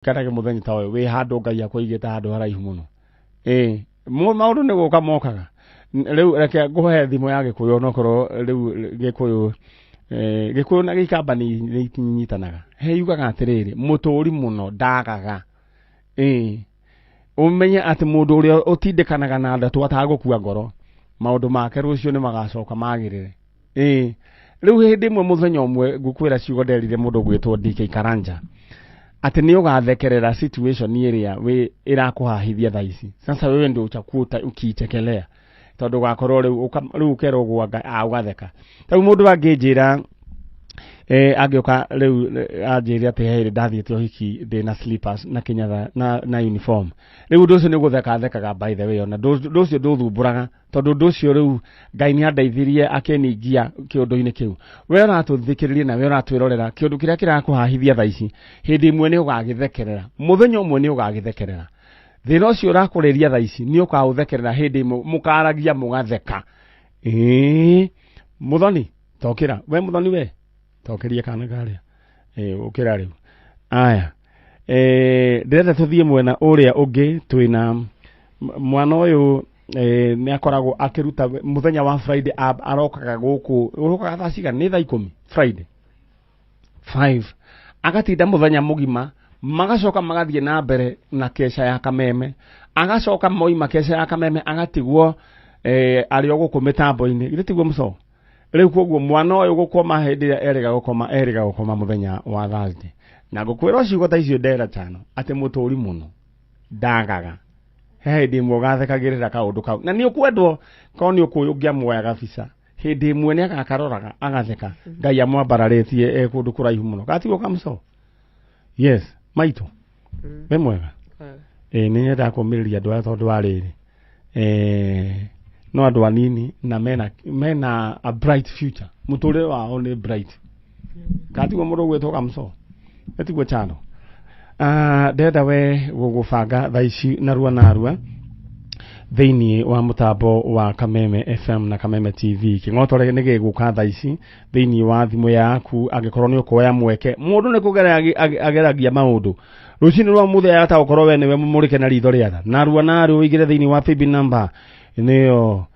Kana ke muthenya tawe we handu ngai akoigeta handu haraihu muno maundu ni guka mokaga riu reke nguhe thimu ya gikuyu nokoro riu gikuyu na gikamba ni nyitanaga he yugaga atiriri muturi muno ndagaga umenye ati mundu uria utindikanaga na ndatu atagukua ngoro maundu make rucio ni magacoka magirire riu hindi imwe muthenya umwe ngukwira ciugo nderire mundu gwitwo DK Karanja ati ni ugathekerera situation iria we irakuhahithia thaici sasa wewe ndio uchakuta ukitekelea tondu gakorwo riu ukero gwa ugatheka tau mundu angijira agioka riu anjiri ati heri ndathiete hiki ndina slippers na kinyatha na uniform riu nducio ni gutheka thekaga by the way ona nducio nduthumburaga tondu nducio riu ngai ni andeithirie akeningia kiundu-ini kiu we uratuthikiririe na we uratwirorera kiundu kiria kirakuhahithia thaici hindi imwe ni ugagithekerera muthenya umwe ni ugagithekerera thina ucio urakuriria thaici ni ukauthekerera hindi imwe mukaragia mugatheka muthoni tokira we muthoni we tokeria kana garia ukira riu aya ndethe tuthie mwena uria ungi twina mwana uyu ni akoragwo akiruta muthenya wa Friday arokaga guku urokaga thaa cigana ni thaa 10 Friday 5 agatinda muthenya mugima magacoka magathie na mbere na kesha ya kameme agacoka moima kesha ya kameme agatigwo ari oguku mitambo-ini iritiguo muco riu koguo mwana uyu gukoma hindi eriga gukoma muthenya wa Thursday na gukwira ciugo ta icio ndera tano ati muturi muno ndagaga hindi imwe ugathekagirira kaundu kau na ni ukwendwo ko ni ukuyugia moya kabisa hindi imwe ni agakaroraga agatheka ngai amwambararitie kundu kuraihu muno gatigo kamso yes maitu we mwega ni nyenda kumiriria andu aya tondu ariri no andu anini na mena a bright future muturire wao ni bright gatigo mundu gwitwo kamso gatigo chano ndenda we gugubanga thaici narua thiini wa mutambo wa Kameme FM na Kameme TV kingotore ni giguka thaici thiini wa thimu yaku angikorwo ni ukoya mweke mundu ni kugeragia maundu rucini rwa muthenya ata ukorwo we niwe mumurike na ritho riatha narua wigire thiini wa FB number niyo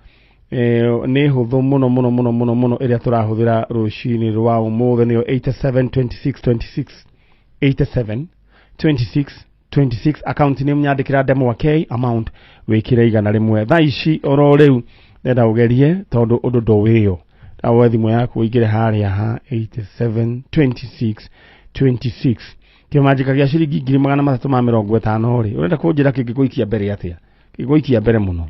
ni huthu muno iria turahuthira rucini rwa umuthe niyo 8726 account name nyandikira demo k amount wikire igana rimwe thaici oro riu ndenda ugerie tondu undu ndowiyo awe thimu yaku igire haria ha 8726 kimajika gia ciringi 350 ri urenda kunjira kingiguikia mbere atia kingiguikia mbere muno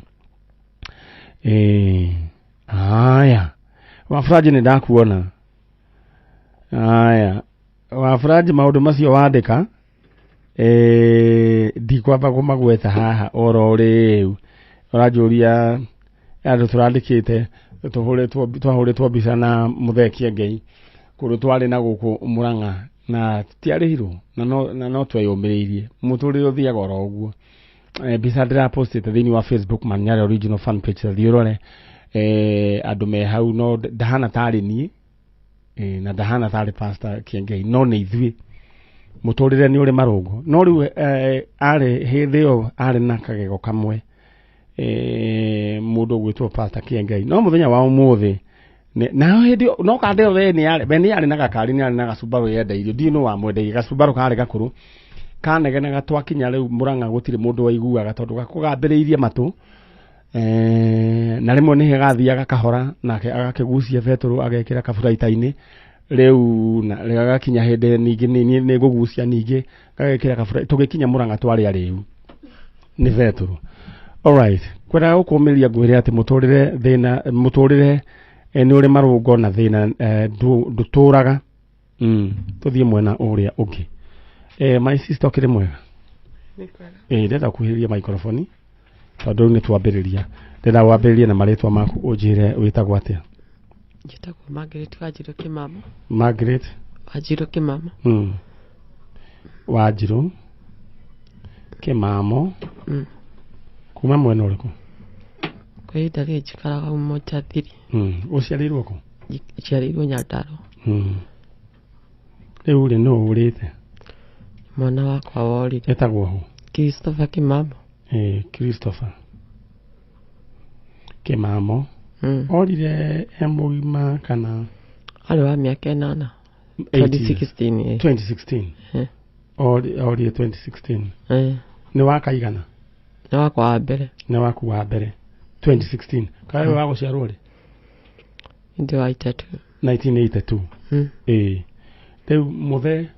aya wafuraji ni ndakuona aya wafuraji maundu macio wandika ndikwamba kumagweta haha oro riu urajuria andu turandikite twahuritwo mbica na muthekia ngei kundu twari na guku Murang'a na tiarihirwo na no tweyumiriirie muturire uthiaga oro uguo mbica ndira postite thiini wa Facebook man Nyari original fan page thiurore andu me hau no ndahana tari ni na ndahana tari pastor Kiengei no ni ithui muturire ni uri marungu no riu ari hithio ari na kagego kamwe mundu gwitwo pastor Kiengei no muthenya wa umuthi na hithio no kandeo we ni ari na gakari ni ari na gasubaru yenda irio ndino wa mwendei gasubaru kari gakuru kanegene gatwakinya riu Murang'a gutire mundu waiguaga tondu gakugambiriirie matu na rimwe ni gathiaga kahora nake agakigucia beturu agekira kaburaita-ini riu na gagakinya hindi ningi ni gugucia ningi gagekira kaburaita tugikinya Murang'a twari ariu ni beturu alright kwenda gukumiria ngwire ati muturire ni uri marungo na thina nduturaga tuthie mwena uria ungi my sister kire mwega ndenda kuhiria microphone tondu ni twambiriria ndenda wambiririe na maritwa maku unjire witagwo atia njitagwo Margaret Wanjiru Kimama Margaret Wanjiru Kimama Wanjiru Kimamo kuma mwena uriku kwa ihinda ria njikaraga Muturire uciarirwo ku njiarirwo Nyandarua riu ri no urite mwana wakwa worire etagwo hu Christopher Kimamo Christopher Kimamo orire emugima kana ari wa miaka 8 2016 orire 2016 ni wakaigana ni wakwa wa mbere 2016 kawe wa guciarwo ri ndi wa 1982 rĩu muthe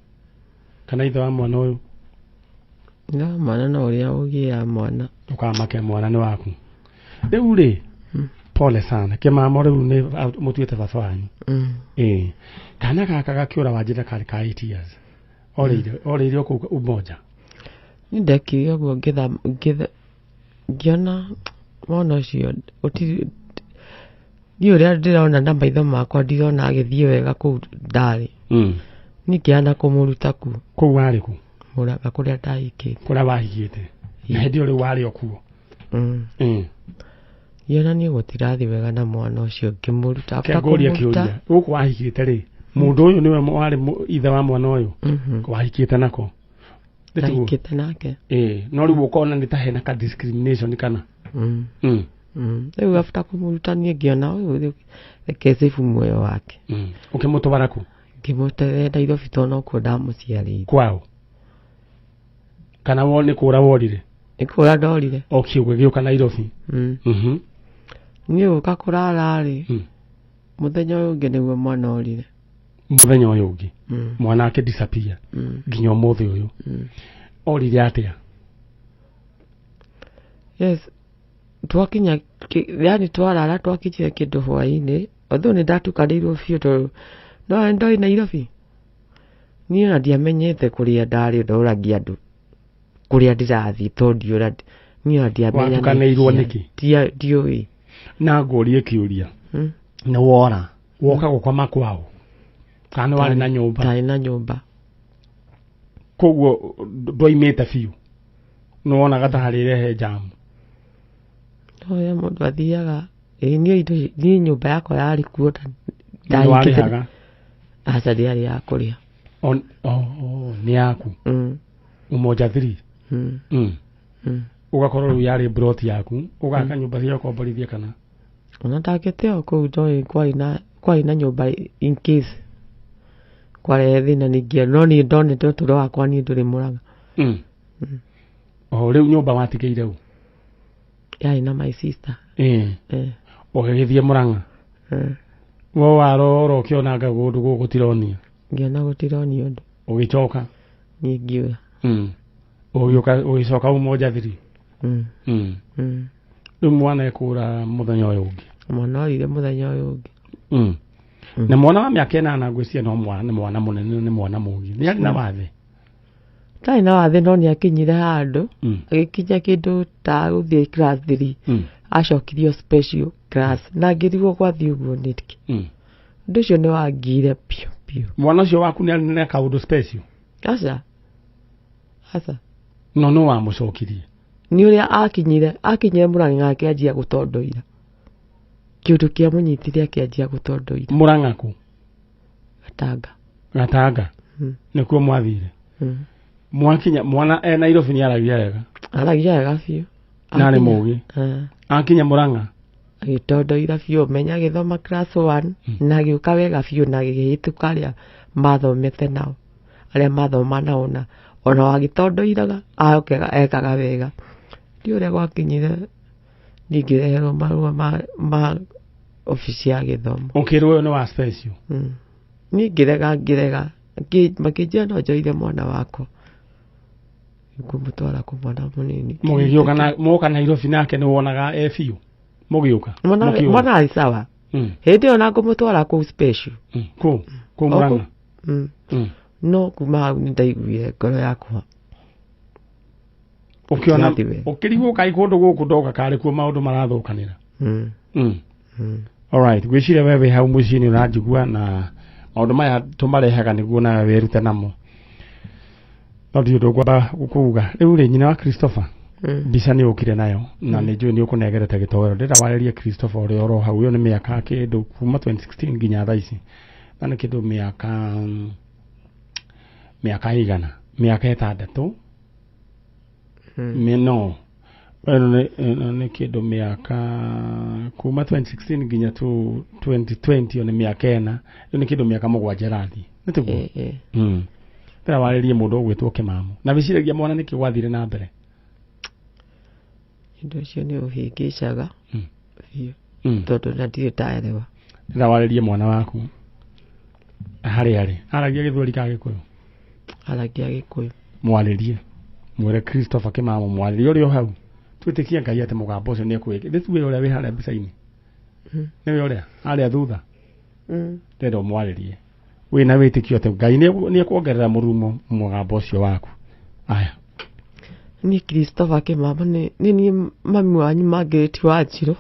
kana ithe wa mwana ũyũ no mwana no ũrĩa ũgĩa mwana ukamake mwana ni waku rĩu rĩ pole sana Kimamo rĩu nĩ mũtuĩte baba wanyu kana gaka gakiũra wanjĩra karĩ ka 8 years orĩire kũu umoja nĩ ndekire ũguo ngĩona mwana ũcio ni ũrĩa ndĩrona na maitho makwa ndirona agĩthiĩ wega kũu ndarĩ nĩkĩana kũmũruta kũu warĩ kũ Mũranga kũrĩa ndahikĩte kũrĩa wahikĩte na hĩndĩ ũrĩ warĩ o kuo yona nĩ gũtirathiĩ wega na mwana ũcio ngĩmũruta kĩngũria kĩũria gũkũ wahikĩte rĩ mũndũ ũyũ nĩwe warĩ ithe wa mwana ũyũ wahikĩte nako ndahikĩte nake no rĩu ũkona nĩ ta hena ka discrimination kana rĩu after kũmũruta niĩ ngĩona ũyũ reke save muoyo wake ũkĩmũtwara kũ ngĩmũtwara Nairobi tondũ nokuo ndamũciarĩire kwao kana wone kũra worire ikũra ndorire okiugo gĩũka Nairobi niĩ gũka kũrara rĩ mũthenya ũyũ ũngĩ nĩguo mwana orire mũthenya ũyũ ũngĩ mwana ake disappear nginya ũmũthĩ ũyũ orire atĩa yes twakinya yani twarara twakinyire kĩndũ hwaĩ-inĩ although nĩ ndatukanĩirwo biũ tondũ no ndori Nairobi niĩ na ndiamenyete kũrĩa ndarĩ ndoragia andũ kũrĩa ndĩrathiĩ tondũ ndiũra niĩ ndiamenya watukanĩirwo nĩkĩ ndiũĩ na ngũrie kĩũria nĩ wora woka gũkoma kwao kana warĩ na nyũmba tarĩ na nyũmba koguo ndwaimĩte biũ nĩ wonaga ta harĩ rehe jamu oya mũndũ athiaga niĩ nyũmba yakwa yarĩ kuo ndahikĩte aca ndiarĩ ya kũrĩa nĩ yaku umoja 3 ugakorwo rĩu yarĩ broti yaku ũgaka nyũmba cia komborithia kana ona ndakĩte o kũu ndoĩ kwarĩ na nyũmba in case kwarehe thĩna ningĩ no niĩ ndonete ũtũũro wakwa niĩ ndũrĩ Mũrang'a rĩu nyũmba watigĩire ũ yarĩ na my sister ũgĩgĩthiĩ Mũrang'a wo warora ũkĩonaga kũndũ gũkũ gũtironia ngĩona gũtironia ũndũ ũgĩcoka niĩ ngiuga ũgĩcoka umoja 3 rĩu mwana ekũra mũthenya ũyũ ũngĩ mwana orire mũthenya ũyũ ũngĩ na mwana wa mĩaka 8 ngwĩciria no mwana nĩ mwana mũnene nĩ mwana mũgi nĩ arĩ na wathe tarĩ na wathe no nĩ akinyire handũ agĩkinya kĩndũ ta gũthiĩ class 3 acokirio special class na ngĩrigwo gwathiĩ ũguo nĩkĩ ũndũ ũcio nĩ wangire piũ mwana ũcio waku nĩ arĩ na kaũndũ special aca no nĩ wamũcokirie nĩ ũrĩa akinyire Mũrang'a akĩanjia gũtondoira kĩũndũ kĩa mũnyitire akĩanjia gũtondoira Mũrang'a kũ Gatanga nĩkuo mwathire mwakinya mwana Nairobi nĩ aragia wega biũ na arĩ mũgĩ akinya Mũrang'a agĩtondoira biũ menya gĩthoma class 1 na gĩũka wega biũ na gĩgĩhĩtũka arĩa mathomete nao arĩa mathoma nao na ona wagĩtondoiraga ekaga wega ndi ũrĩa gwakinyire ningĩreherwo marũa ma obici ya gĩthomo ũkĩrwo ũyũ nĩ wa special niĩ ngĩrega makĩnjĩra no njoire mwana wakwa ngũmũtwara kũ mwana mũnini mũgĩgĩũka mũka Nairobi nake nĩ wonaga biũ mũgĩũka mwana arĩ sawa hĩndĩ ĩyo na ngũmũtwara kũu special kũ Mũrang'a no kuma hau nĩ ndaiguire ngoro yakwa ũkĩona ũkĩrigwo kaĩ kũndũ gũkũ ndoka karĩ kuo maũndũ marathũkanĩra alright gwĩciria wewe hau mũciĩ-inĩ ũranjigua na maũndũ maya tũmarehaga nĩguo nawe wĩrute namo no ndiũ ndũkwamba gũkuga rĩu rĩ nyina wa Christopher mbica nĩ ũkire nayo na nĩ njũĩ nĩ ũkũnegerete gĩtowero ndĩra warĩria Christopher ũrĩa oro hau ũyũ nĩ mĩaka kĩndũ kuma 2016 nginya thaa ici na nĩ kĩndũ mĩaka igana miaka itandatu no nä kä ndå mä aka kuma 2016 nginya 2020 nä mä aka ena nä kä ndå mä aka må gwanja rathi nä tä guo ndä warä rie må ndå å gwä two kä mamu na wä ciragia mwana nä kä gwathire na mbere indo cio nä å hä ngä caga tondå na ndirä ndaerewa ndä warä rie mwana waku harä arä aragia gä thweri ka gä kå yå aragia gä kå yå mwarä rie mwere Christopher kä mamu mwarä rie å rä o hau twä kä ngai atä må gambo å cio nä ekwä thä tuä å rä a wä harä a mbica-inä nä we å rä a harä a thutha ndenda å mwarä rie wä na wä tä kio atä ngai nä ekuongerera må rumo må gambo å cio waku aya niä Christopher kä mama nä niä mami wanyu mangä ti wa njirå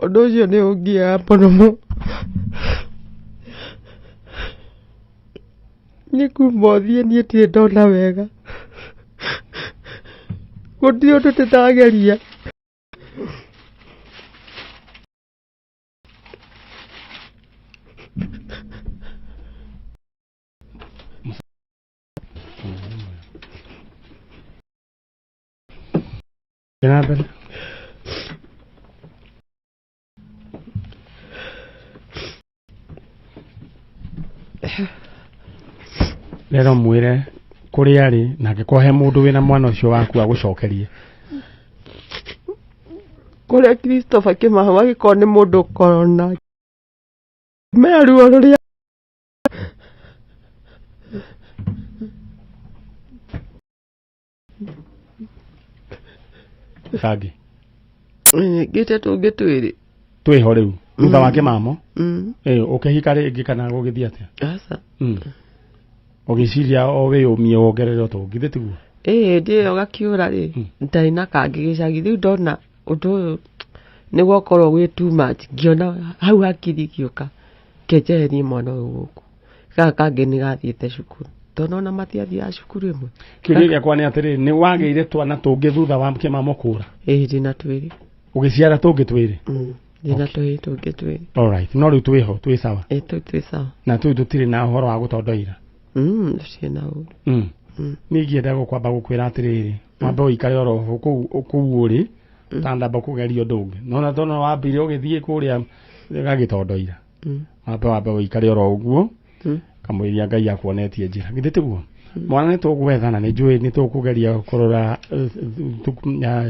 å ndå å cio nä å ngiaga mũno må nä kuma å thiä niä tirä ndona wega gå tirä å ndå tä tageria mbere rero mwire kuri ari nake kohe mundu wina mwana ucio waku agucokerie kuria Christopher Kimahũ agĩkorwo nĩ mũndũ ũkorona meruo rũrĩa kangi gĩte tũngĩ twĩrĩ twĩho rĩu thutha wa Kĩmamo ũkĩhika rĩngĩ kana gũgĩthiĩ atĩa aca ũgĩciria o wĩyũmie wongerere tũngĩ thĩ tiguo ndĩ ĩyo gakiũra rĩ ndarĩ na kangĩ gĩcagi rĩu ndona ũndũ ũyũ nĩguo korwo gwĩ too much ngĩona hau hakiri gĩũka kenjeherie mwana ũyũ gũkũ gaka kangĩ nĩ gathiĩte cukuru tondũ ona matiathiaga cukuru ĩmwe kĩũria gĩakwa nĩ atĩrĩrĩ nĩ wagĩire twana tũngĩ thutha wa Kĩmamo kũra ndĩna twĩrĩ ũgĩciara tũngĩ twĩrĩ ndĩna twĩrĩ tũngĩ twĩrĩ alright no rĩu twĩho twĩ sawa twĩ sawa na tũu tũtirĩ na ũhoro wa gũtondoira ciĩna ũru nĩ ingĩenda gũkwamba gũkwĩra atĩrĩrĩ wambe ũikare oro kũu ũrĩ tandamba kũgeria ũndũ ũngĩ no na tondũ wambire ũgĩthiĩ kũrĩa gagĩtondoira wambe ũikare oro ũguo kamũiria Ngai akuonetie njĩra githĩ tiguo mwana nĩ tũgwetha na nĩ njũĩ nĩ tũkũgeria kũrora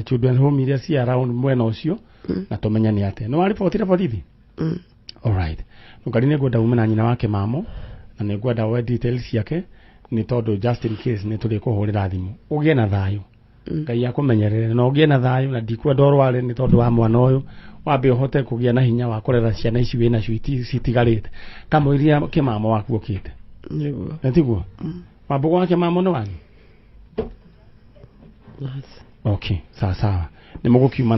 children home iria ci around mwena ũcio na tũmenye nĩ atĩa nĩ waribotire borithi alright Ngai nĩ ngwenda ume na nyina wa Kĩmamo na nĩ ngwenda we details ciake nĩ tondũ just in case nĩ tũrĩ kũhũrĩra thimũ ũgĩe na thayũ Ngai akũmenyerere na ũgĩe na thayũ na ndikwenda ũrware nĩ tondũ wa mwana ũyũ wambe ũhote kũgĩa na hinya wa kũrera ciana ici wĩna cio citigarĩte kamũiria Kĩmamo waku ũkĩte nĩ tiguo wambe gwa Kĩmamo nĩ wanyu okay sawa nĩ mũgũkiuma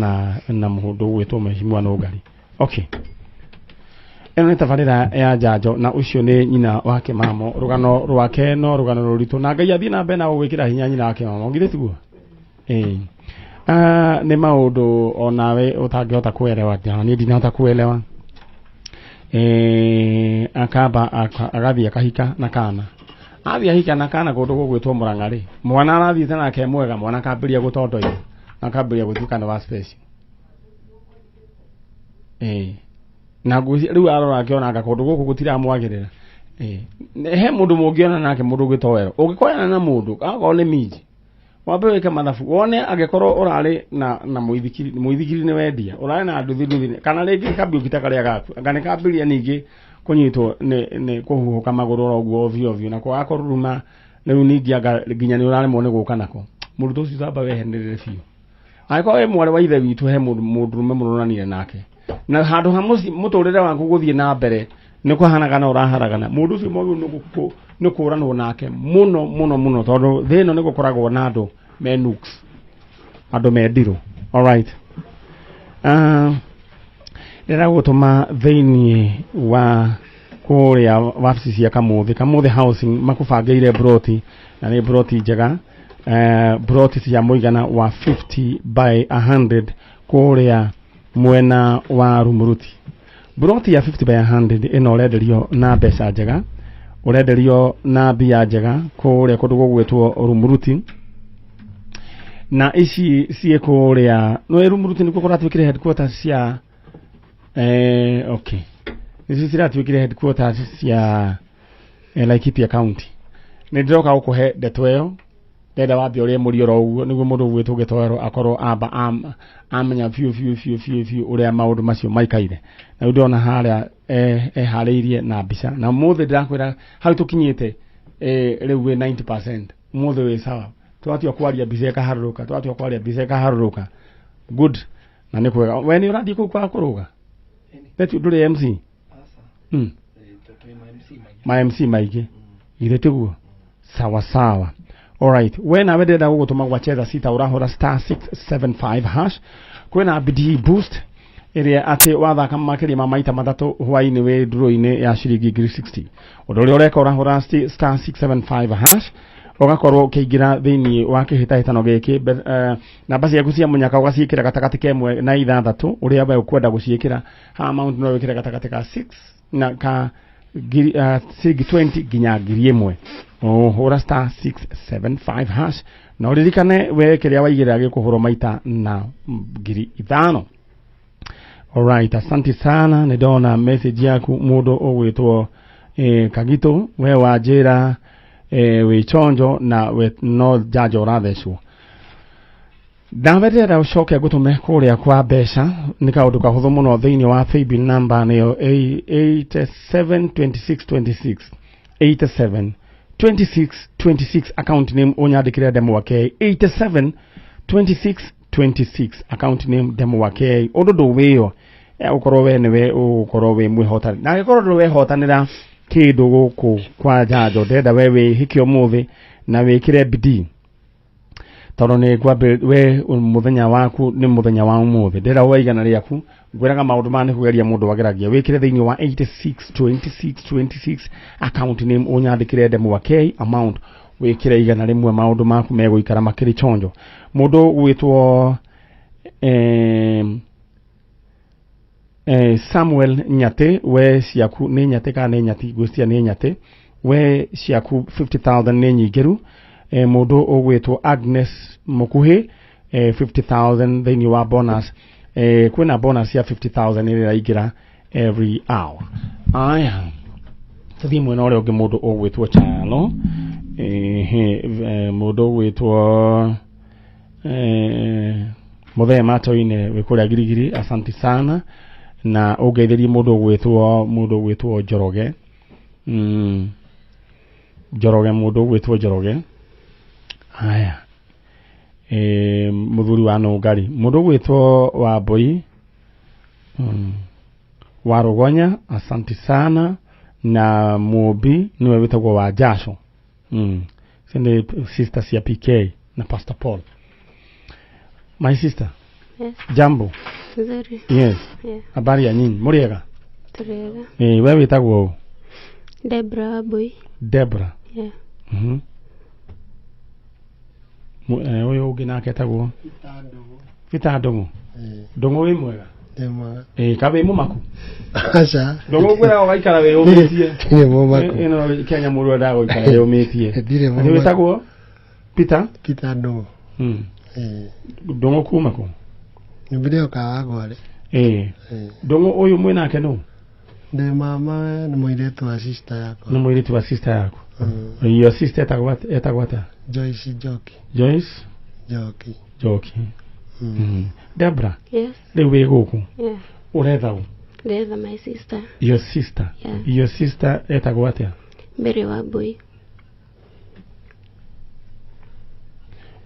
na mũndũ ũgwĩtwo Mheshimiwa Nũngari okay eno nĩ tabarĩra ya Njanjo na ũcio nĩ nyina wa Kĩmamo rũgano rwake no rũgano rũritũ na Ngai athiĩ na mbere na gũgwĩkĩra hinya nyina wa Kĩmamo githĩ tiguo nĩ maũndũ onawe ũtangĩhota kuelewa niĩ ndinahota kuelewa akamba agathiĩ akahika na kana athiĩ ahika na kana kũndũ gũgwĩtwo Mũrang'a rĩ mwana arathiĩte nake mwega mwana akambĩrĩria gũtondoira akambĩrĩria gũtuĩka nĩ wa special na rĩu arora akĩona kũndũ gũkũ gũtiramwagĩrĩra he mũndũ mũngĩona nake mũndũ ũgĩtoero ũngĩkoyana na mũndũ akorwo nĩ minji wambe wĩke mathabu wone angĩkorwo ũrarĩ na mũithikiri nĩ wendia ũrarĩ na nduthi kana rĩngĩ kambiũkita karĩa gaku anga nĩ kambĩrĩria ningĩ kũnyitwo nĩ kũhuhũka magũrũ oro ũguo ovyo na kwaga kũruruma rĩu ningĩ nginya nĩ ũraremwo nĩ gũka nako mũndũ ũcio tamba wehenerere biũ angĩkorwo wĩ mwarĩ wa ithe witũ he mũndũrũme mũronanire nake na handũ ha mũtũrĩre waku gũthiĩ na mbere nĩ kũhanaga na ũraharagana mũndũ ũcio mwagĩrĩirwo nĩ kũranwo nake mũno tondũ thĩ ĩno nĩ gũkoragwo na andũ me nooks andũ me ndirũ alright ndĩrenda gũtũma thĩinĩ wa kũrĩa wabici cia Kamũthĩ housing makũbangĩire broti na nĩ broti njega broti cia mũigana wa 50 by 100 kũrĩa mwena wa Rumuruti broti ya 50 by 100 ĩno ũrenderio na mbeca njega urenderio na mbia njega kuria kundu gugwitwo Rumuruti na ici cie kuria no Rumuruti niko kuratwikire headquarters cia okay ici ciratwikire headquarters cia Laikipia County ni ndiroka gukuhe ndeto iyo ndenda wambe uria murioro uguo niguo mundu gwitwo gitwaro akorwo amba amenya fiu uria maundu macio maikaire na ndona haria hariirie na mbica na muthe ndirakwira hau tukinyite riu we 90% muthe we sawa twatio kwaria mbica ikaharuruka good na ni kwega we ni urathi ku kwa kuruga betu nduri MC my MC maigi ile tiguo sawa alright when I wendeda gugutuma gwacheza sita urahora *675# kwena BD boost iria ati wathaka makiri ma maita mathatu hwaini we nduro-ini ya ciringi 60 uduri ureka urahora *675# ugakorwo ukiingira thiini wa kihitahitano giki namba ciaku cia munyaka ugaciikira gatagati kemwe na 6 uria we ukwenda guciikira ha amount no wikire gatagati ka 6 na ka 20 ginya 1,000 hura *675# na uririkane we kiria waigira gikuhuro maita na 5,000. Alright, asante sana. Nidona message yaku mundu ugwitwo Kagito we wajira we chonjo na we no Njanjo rathecwo ndaverera ucoke gutume kuria kwa mbeca ni kaundu kahuthu muno thiini wa paybill number niyo 872626 872626 account name unyandikire demo wake 872626 account name demo wake ododo weyo ukorwo we niwe ukorwo we mwihotani na gikorwo we hotanira kindu guku kwa Njanjo ndenda we hikio muthi na wikire bidii toro ni gwabe we muthenya waku ni muthenya wa umuthi ndira waigana riaku ngwiraga maundu mane kugeria mundu wageragia wikire thiini wa 862626 account name unyandikire demo wake amount wikire igana rimwe maundu maku meguikara makiri chonjo mundu gwitwo Samuel Nyate we ciaku ni Nyate kana Nyati gwictia ni Nyate we ciaku 50,000 ni nyigiru mundu ugwitwo Agnes Mukuhi 50,000 thiini wa bonus kwina bonus ya 50,000 ira igira every hour aya tuthii mwena uria ungi mundu ugwitwo Chalo mundu ugwitwo muthee matoine we kuria girigiri asante sana na ugeithiri mundu ugwitwo Njoroge Njoroge mundu ugwitwo Njoroge aya muthuri wa Nungari mundu ugwitwo Wambui wa Rugonya asante sana na Mubi niwe witagwo wa Jasho sende sister cia PK na Pastor Paul my sister. Yes. Jambo. Nzuri. Yes. Yeah. Habari ya nyinyi? Muriega? Turega. Wewe witagwo Debra boy. Debra. Yeah. Uyu ungi nake etagwo Vita Ndungu. Ndungu wi mwega? Ndemwa. Kabe mumaku. Acha. Ndungu gwira ugaikara we umitie. Ndire mumaku. Ino Kenya muru nda guikara we umitie. Ndire mumaku. Ni witagwo Peter Ndungu. Ndungu kuma ku? Nibide ukawagware. Ndungu uyu mwina nake no? Ndi mama ni muiretu wa sister yako. Ni muiretu wa sister yako. Your sister etagwata? Joyce Joki. Joyce Joki. Debra. Yes. Lewe guku. Yeah. Uretha u? Ndetha my sister. Your sister. Yeah. Your sister etagwata? Mary wa boy.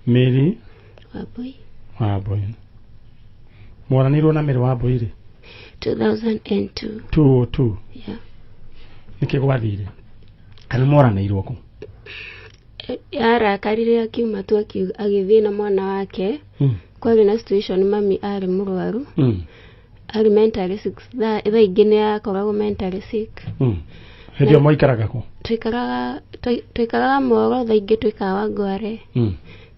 Mary wa boy. Mwaranirwo na Mary wa boy ri? 2002. 2002. Yeah. Niki gwathire? Kana mwaranirwo ku? Arakarire akiuma tu agithii na mwana wake. Kwari na situation mami ari murwaru. Ari mentally sick. Tha ingi ni akoragwo mentally sick. Hedio moikaraga ku? Twikaraga Moro tha ingi twikaga Ngware.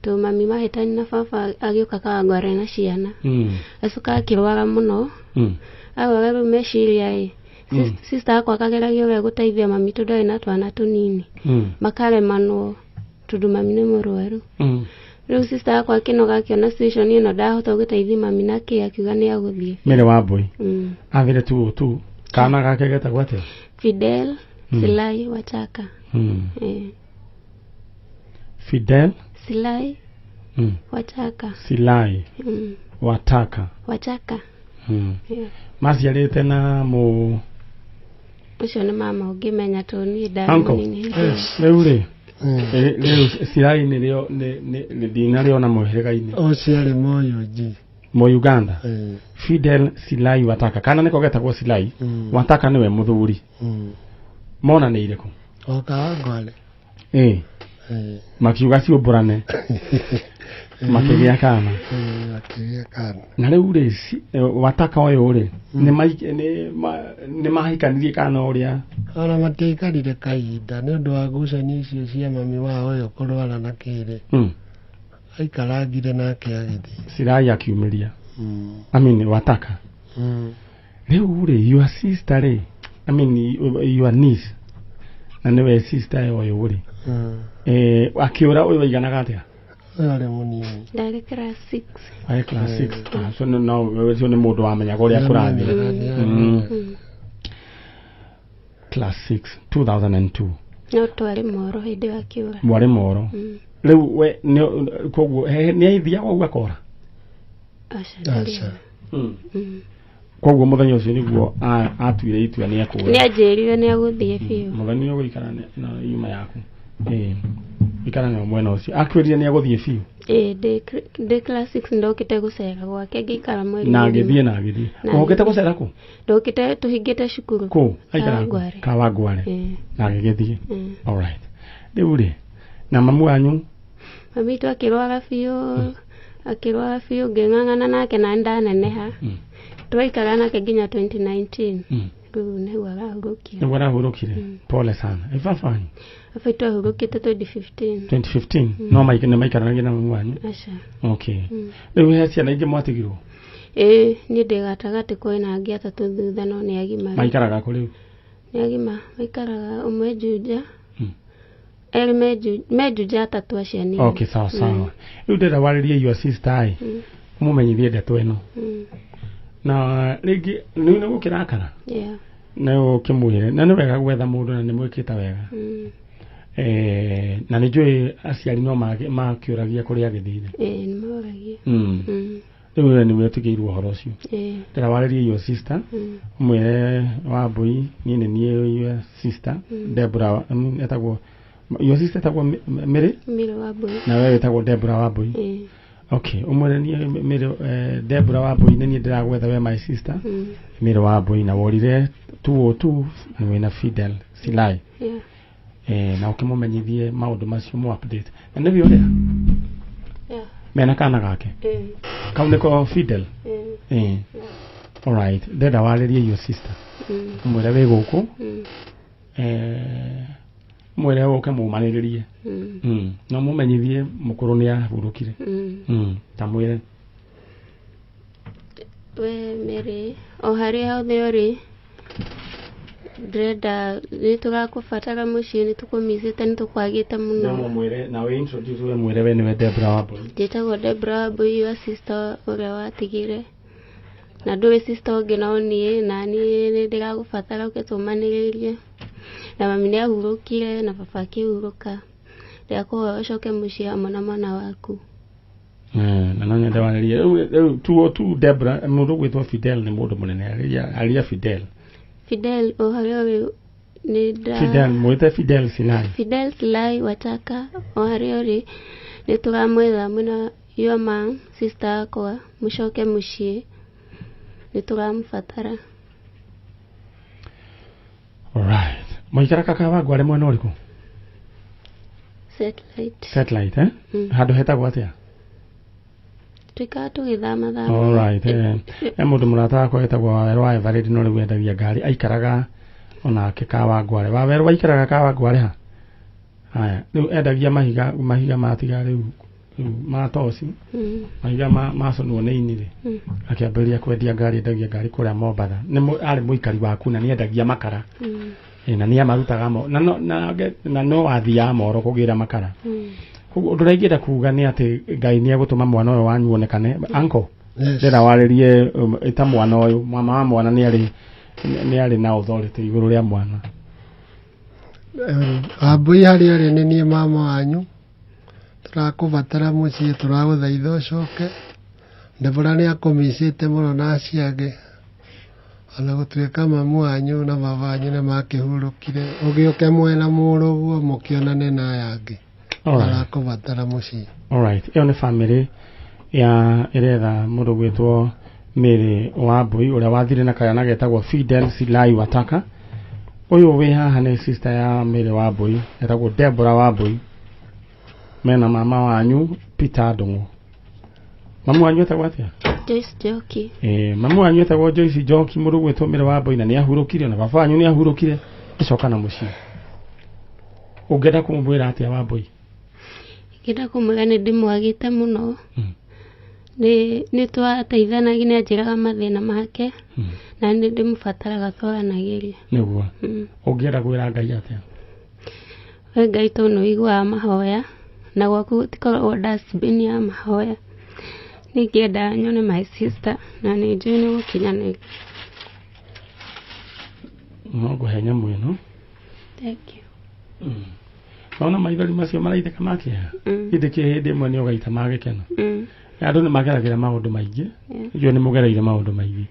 To mami mahitani na baba agioka ka Ngware na ciana. Acuka akirwara muno. Agora meciria sister akwa akageragia ũrĩa gũteithia mami tondũ ndarĩ na twana tũnini makaremanwo tondũ mami nĩ mũrwaru rĩu sister akwa akĩnoga akĩona situation ĩno ndahota gũteithia mami nake akiuga nĩ agũthiĩ Mere Wambui athire tu kana gake getagwo atĩa Fidel Silai Wachaka Fidel Silai Wachaka Silai Wachaka maciarĩte na mũ ũcio nĩ mama ũngĩmenya tondũ niĩ ndarĩ rĩu rĩu Silai nĩ ndinarĩona mũhĩrĩga-inĩ Ciarĩ Moyuji mo Uganda Fidel Silai Wataka kana nĩko getagwo Silai Wataka nĩwe mũthuri monanĩire kũ Kawangware makiuga ciũmbũrane makĩgĩa kana na rĩu rĩ Wataka ũyũ rĩ nĩ mahikanirie kana ũrĩa ona matiaikarire kahinda nĩ ũndũ wa ngucanio icio cia mami wao ũyũ kũrwara na kĩrĩ aikarangire nake agĩthiĩ Silai akiumĩria Wataka rĩu rĩ your sister rĩ your niece na nĩwe sister ũyũ rĩ akĩũra ũyũ waiganaga atĩa arĩ mũnini ndarĩ class 6 arĩ class 6 so no ũcio nĩ mũndũ wamenyaga ũrĩa kũrathiĩ class 6 2002 no twarĩ Moro hĩndĩ wa kĩũra mwarĩ Moro rĩu we koguo nĩ aithiaga ũguo akora aca koguo mũthenya ũcio nĩguo atuire itua nĩ akũra nĩ anjĩrire nĩ agũthiĩ biũ mũthenya ũgũikara na yuma yaku ikara na mwena ũcio akwĩrire nĩ agũthiĩ biũ ndĩ class 6 ndokĩte gũcera gwake ngĩikara mweri na agĩthiĩ ũhokĩte gũcera kũ ndokĩte tũhingĩte cukuru kũ aikara Kawangware na agĩthiĩ alright rĩu rĩ na mamu wanyu mami tu akĩrwara biũ ngĩng'ang'ana nake na ndaneneha twaikara nake nginya 2019 rĩu nĩguo arahurũkire pole sana ibabanyi afaitu ahurũkĩte 2015 no nĩ maikaranagia na mamu wanyu okay rĩu he ciana ingĩ mwatigirwo niĩ ndĩ gatagatĩ kwĩ na angĩ atatũ thutha no nĩ agima maikaraga kũ rĩu nĩ agima maikaraga ũmwe Juja erĩ Juja atatũ acio nini okay sawa rĩu ndĩrenda warĩrie your sister mũmenyithie ndeto ĩno na rĩngĩ nĩ gũkĩrakara nĩ ũkĩmwĩre na nĩ wega gwetha mũndũ na nĩ mwĩkĩte wega na nĩ njũĩ aciari no makĩũragia kũrĩa agĩthire nĩ moragia rĩu nĩ wĩtĩkĩirwo ũhoro ũcio ndĩrenda warĩrie your sister mwĩre Wambui niĩ nĩ niĩ your sister Deborah etagwo your sister etagwo Mary Wambui na wewe wĩtagwo Deborah Wambui okay umwĩre niĩ Deborah Wambui nĩ niĩ ndĩragwetha we my sister Mary Wambui na worire 202 na wĩna Fidel Silai na ũkĩmũmenyithie maũndũ macio mu update na nĩwe ũrĩa mena kana gake kau nĩko Fidel alright ndĩrenda warĩrie your sister umwĩre wĩ gũkũ mwĩre ũke mũmanĩrĩrie no mũmenyithie mũkũrũ nĩ ahurũkire ta mwĩre we Mary o harĩa hothe ũrĩ ndĩrenda nĩ tũgakũbatara mũciĩ nĩ tũkũmicĩte nĩ tũkwagĩte mũno na wĩ introduce we mwĩre we nĩwe Deborah Wambui njĩtagwo Deborah Wambui your sister ũrĩa watigire na ndũrĩ sister ũngĩ no niĩ na niĩ nĩ ndĩragũbatara ũke tũmanĩrĩrie na mami nĩ ahurũkire na baba akĩhurũka ndĩrakũhoya ũcoke mũciĩ hamwe na mwana waku na no nyende warĩrie rĩu 202 Deborah mũndũ gwĩtwo Fidel nĩ mũndũ mũnene aria Fidel o harĩa ũrĩ Fidel mwĩte Fidel Silai Wachaka o harĩa ũrĩ nĩ tũramwetha mwĩna your mom sister akwa mũcoke mũciĩ nĩ tũramũbatara alright maikara Kawangware mwena ũrĩkũ satellite handũ hetagwo atĩa twĩkaga tũgĩthama alright mũndũ mũrata wakwa etagwo Wawerũ wa Everett no rĩu endagia ngari aikaraga onake Kawangware Wawerũ waikaraga Kawangware ha haya rĩu endagia mahiga matiga rĩu matoci maiga maconwo nĩ inire akĩambĩrĩria kwendia ngari endagia ngari kũrĩa Mombatha arĩ mũikari waku na nĩendagia makara na nĩ amarutaga na no athiaga Moro kũgĩra makara ũndũ ũrĩa ingĩenda kuga nĩ atĩ Ngai nĩ egũtũma mwana ũyũ wanyu onekane anko ndĩra warĩrie ĩta mwana ũyũ mama wa mwana nĩ arĩ na authority igũrũ rĩa mwana Wambui harĩa ũrĩ nĩ niĩ mama wanyu tũrakũbatara mũciĩ tũragũthaitha ũcoke ndebora nĩ akũmicĩte mũno na aciage ona gũtuĩka mamu wanyu na baba wanyu nĩ makĩhurũkire ũgĩũke mwena mũrũguo mũkĩonane na aya angĩ tũrakũbatara mũciĩ. Alright, ĩyo nĩ family ya ĩretha mũndũ gwĩtwo Mary Wambui ũrĩa wathire na kayana getagwo Fidel Silai Wataka. Ũyũ wĩ haha nĩ sister ya Mary Wambui etagwo Deborah Wambui mena mama wanyu Peter Ndung'u. Mamu wanyu etagwo atĩa? Joyce Njoki. Mamu wanyu etagwo Joyce Njoki mũndũ gwĩtwo Mary Wambui na nĩ ahurũkire na baba wanyu nĩ ahurũkire icoka na mũciĩ. Ũngĩenda kũmwĩra atĩa Wambui? Ingĩenda kũmwĩra nĩ ndĩmwagĩte mũno. Nĩ twateithanagia nĩ anjĩraga mathĩna make na nĩ ndĩmũbataraga twaranagĩria. Nĩguo. Ũngĩenda kwĩra Ngai atĩa? We Ngai tondũ nĩ ũiguaga mahoya na gwaku gũtikoragwo dustbin ya mahoya. Nĩngĩenda nyone my sister na nĩ njũĩ nĩ gũkinyanĩra. No ngũhe nyamũ ĩno. Thank you. Ona maithori macio maraitheka makĩha. Ithĩkie hĩndĩ ĩmwe nĩ ũgaita magĩkena. Andũ nĩ mageragĩra maũndũ maingĩ. Inyuĩ nĩ mũgereire maũndũ maingĩ.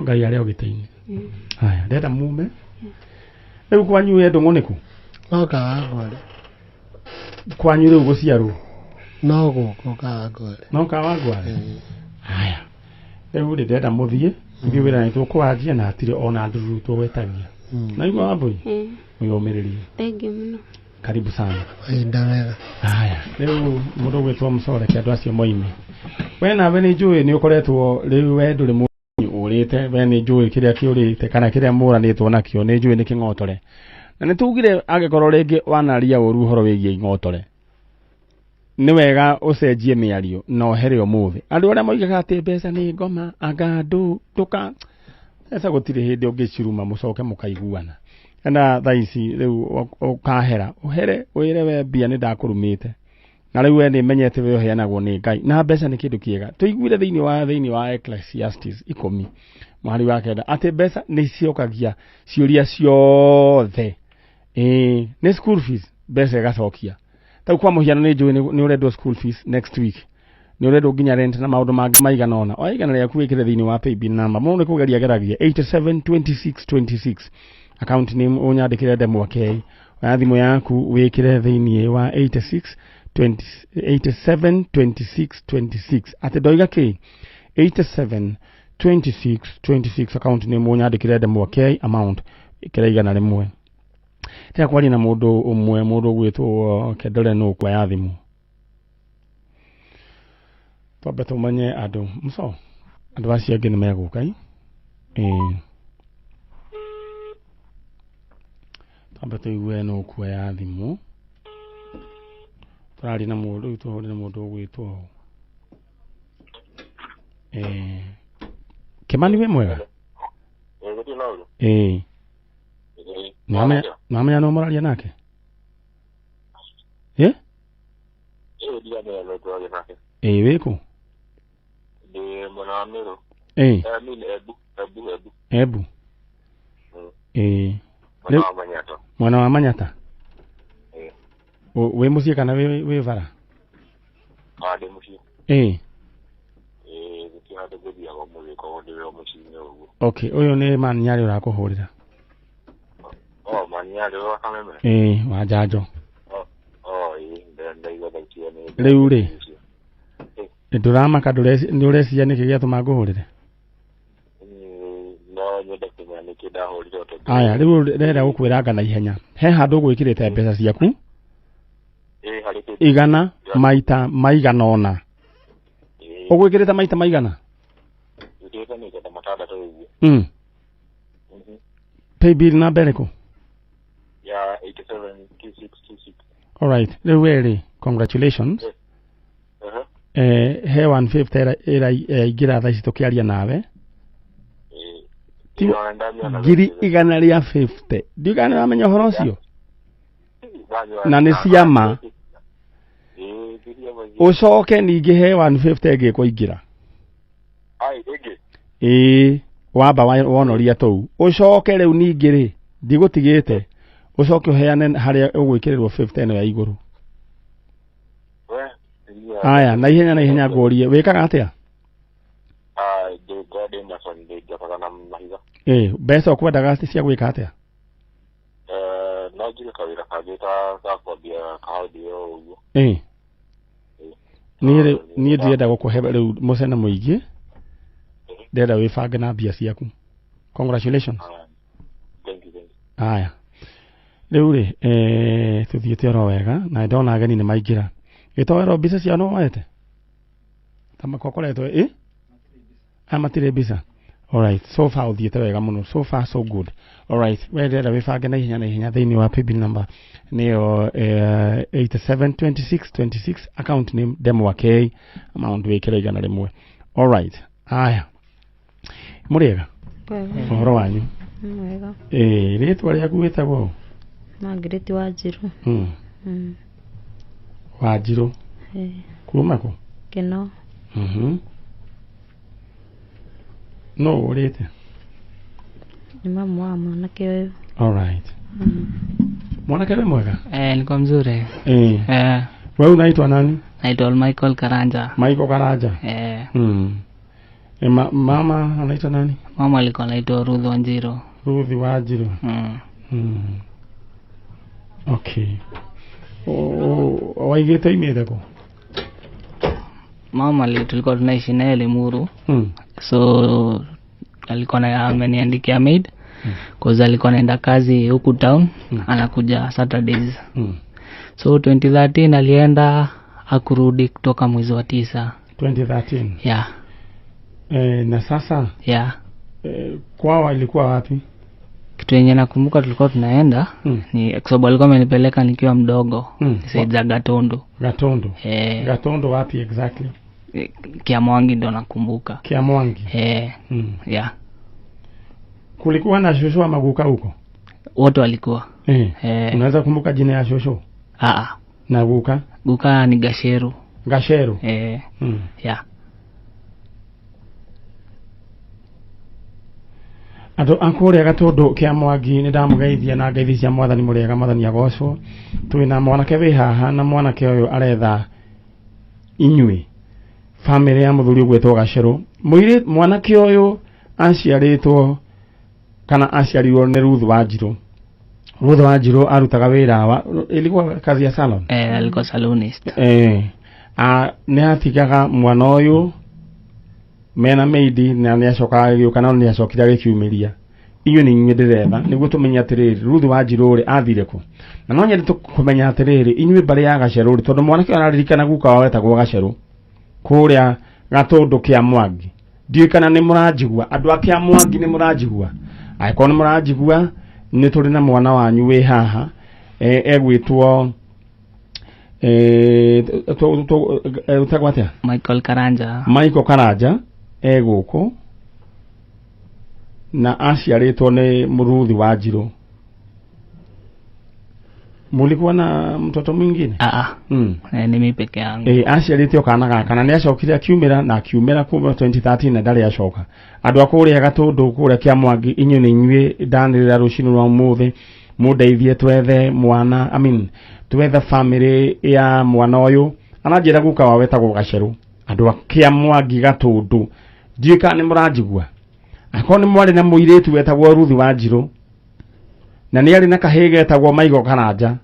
Ngai arĩ ũgĩteini. Haya, ndenda mume. Rĩu kwanyu we Ndung'u nĩkũ? No Kawangware. Kwanyu rĩu gũciarwo? No gũkũ Kawangware. No Kawangware? Haya. Rĩu ndenda mũthiĩ. Ithuĩ wĩra nĩ tũkũwanjia na hatirĩ ona nduru tũgwetagia. Na igua Wambui? Mwĩyũmĩrĩrie. Thank you mũno. Karibu sana. Ĩnda wega. Haya, rĩu mũndũ gwĩtwo Mũcoreke andũ acio moime. We nawe nĩ njũĩ nĩ ũkoretwo rĩu we ndũrĩ mũnyu ũrĩte we nĩ njũĩ kĩrĩa kĩũrĩte kana kĩrĩa mũranĩtwo nakĩo nĩ njũĩ nĩ kĩng'otore. Na nĩ tugire angĩkorwo rĩngĩ wanaria ũru ũhoro wĩgiĩ ing'otore. Nĩ wega ũcenjie mĩario na ohere ũmũthĩ. Andũ arĩa moigaga atĩ mbeca nĩ ngoma angandũ ndũka esa gũtirĩ hĩndĩ ũngĩciruma mũcoke mũkaiguana. Na thaa ici rĩu ũkahera ũhere wĩre we mbia nĩ ndakũrumĩte na rĩu we nĩ menyete we ũheanagwo nĩ Ngai na mbeca nĩ kĩndũ kĩega. Tũiguire thĩinĩ wa Ecclesiastes 10 mũhari wa kenda atĩ mbeca nĩ ciokagia ciũria ciothe. Nĩ school fees mbeca ĩgacokia. Tau kwa mũhiano nĩ njũĩ nĩ ũrendwo school fees next week. Nĩ ũrendwo nginya rent na maũndũ mangĩ maigana ona. Oigana rĩaku wĩkĩre thĩinĩ wa paybill number. Mũndũ nĩ kũgeria geragia 872626. Account name ũnyandĩkĩre Ndemwakei. Oya thimũ yaku wĩkĩre thĩinĩ wa 872626. Atĩ ndoiga kĩ? 872626 account name ũnyandĩkĩre Ndemwakei amount ĩkĩra igana rĩmwe. Rĩrĩa kwaria na mũndũ ũmwe mũndũ gwĩtwo Kendore nũ kuoya thimũ. Twambe tũmenye andũ andũ acio angĩ nĩ megũka. Twambe tũigue nũ kuoya thimũ. Tũraria na mũndũ tũhũrĩre na mũndũ gwĩtwo Kĩmani wĩ mwega? Namenya no mũraria nake? Wĩkũ? Ebu. Mwana wa Manyata. Wĩ mũciĩ kana wĩ bara? Okay, ũyũ nĩ man Nyari ũrakũhũrĩra. Wa Njanjo. Rĩu rĩ ndũramaka ndũreciria nĩkĩ gĩatũma ngũhũrĩre? Aya rĩu ndĩrenda gũkwĩra anga na ihenya. He handũ gwĩkĩrĩte mbeca ciaku igana maita maigana ona. Ũgwĩkĩrĩte maita maigana? Paybill number ĩrĩkũ? 872626. Alright, rĩu rĩ Congratulations. He 150 era igira tha ici tukiaria nawe. Ngiri igana ria 50. Ndigana ramenya horo ucio. Na nĩ ciama. Ucoke ningi he 150 ĩngĩ kũingĩra. Wamba wonoria tou. Ucoke rĩu ningi rĩ ndigũtigĩte. Ucoke uheane harĩa ũgwĩkĩrĩrwo 50 ĩno ya igũrũ. Aya, na ihenya ngorie. Wĩkaga atĩa? Mbeca ũkwendaga cia gwĩka atĩa? No njire kawĩra kangĩ ka kwambia kaũndio ũguo. Niĩ ndĩrenda gũkũhe rĩu mũcene mũingĩ. Ndĩrenda wĩbange na mbia ciaku. Congratulations. Thank you. Aya. Rĩu rĩ tuthiĩte oro wega na ndona ageni nĩ maingĩra. Gĩtowero mbica cia no wete. Tamakokoretwo matirĩ mbica. Alright, so far uthiĩte wega mũno. So far so good. Alright, we ndĩrenda wĩbange na ihenya thĩinĩ wa paybill number nĩyo 872626 account name demo K amount wĩkĩra igana rĩmwe. Alright. Aya. Mũrĩega. Ũhoro wanyu? Mwega. Rĩtwa rĩaku wĩtagwo? Margaret Wanjiru. Wanjiru. Kuma kũ? Kino. No ũrĩte? Ni mamu wa mwanake ũyũ. Alright. Mwanake wĩ mwega? Niko mzuri. Wewe unaitwa nani? Naitwa Michael Karanja. Michael Karanja? Mama anaitwa nani? Mama alikuwa anaitwa Ruth Wanjiru. Ruth Wanjiru. Okay. Waigĩte imĩte kũ? Mama tulikuwa tunaishi naye Limuru. So alikuwa ameniandikia maid. Cause alikuwa anaenda kazi huku town. Anakuja Saturdays. So 2013 alienda akurudi kutoka mwezi wa 9. 2013? Yeah. Na sasa? Yeah. Kwao ilikuwa wapi? Kitu yenye nakumbuka tulikuwa tunaenda ni kwa sababu alikuwa amenipeleka nikiwa mdogo. Saidia Gatondo. Gatondo? Gatondo wapi exactly? Kiamwangi ndo nakumbuka. Kiamwangi? Yeah. Kulikuwa na shosho wa maguka huko? Wote walikuwa. Unaweza kumbuka jina ya shosho? Na guka? Guka ni Gasheru. Gasheru? Yeah. Ando ankore Gatondo Kiamwangi ni ndamugeithia na ngeithi cia mwathani murega mwathani agocwo. Twina mwanake wi haha na mwanake uyu aretha inyui family ya muthuri ugwetwo Gasheru. Muire mwanake uyu aciaritwo kana aciarirwo ni Ruth Wanjiru. Ruth Wanjiru arutaga wira wa ilikuwa kazi ya salon. Alikuwa salonist. Ni atigaga mwana uyu mena meidi na ni acoka gĩuka na ni acokira gĩkiumiria. Iyo ni nywe ndireba niguo tumenya atiriri Ruth Wanjiru ri athire ku. Na no nyende kumenya atiriri inywe bari ya Gasheru tondu mwanake araririkana guka wetagwo Gasheru kuria Gatondo Kiamwangi. Ndiye kana ni murajigua andu a Kiamwangi ni murajigua. Aiko ni murajigua ni turi na mwana wanyu wi haha egwitwo utagwatia Michael Karanja. Michael Karanja eguko na aciaritwo ni Ruth Wanjiru. Mulikuwa na mtoto mwingine? Ni mimi peke yangu. Aciaritwo kana gaka na ni acokire akiumira na akiumira kuma 2013 na ndari acoka. Andu akuria Gatondo kuria Kiamwangi inyu ni nywe ndanirira rucinu rwa muthi mudeithie twethe mwana twethe family ya mwana uyu anajira guka wa wetagwo Gasheru. Andu a Kiamwangi Gatondo ndika ni murajigua akoni mwari na muiretu wetagwo Ruth Wanjiru na ni ari na kahege etagwo Michael Karanja.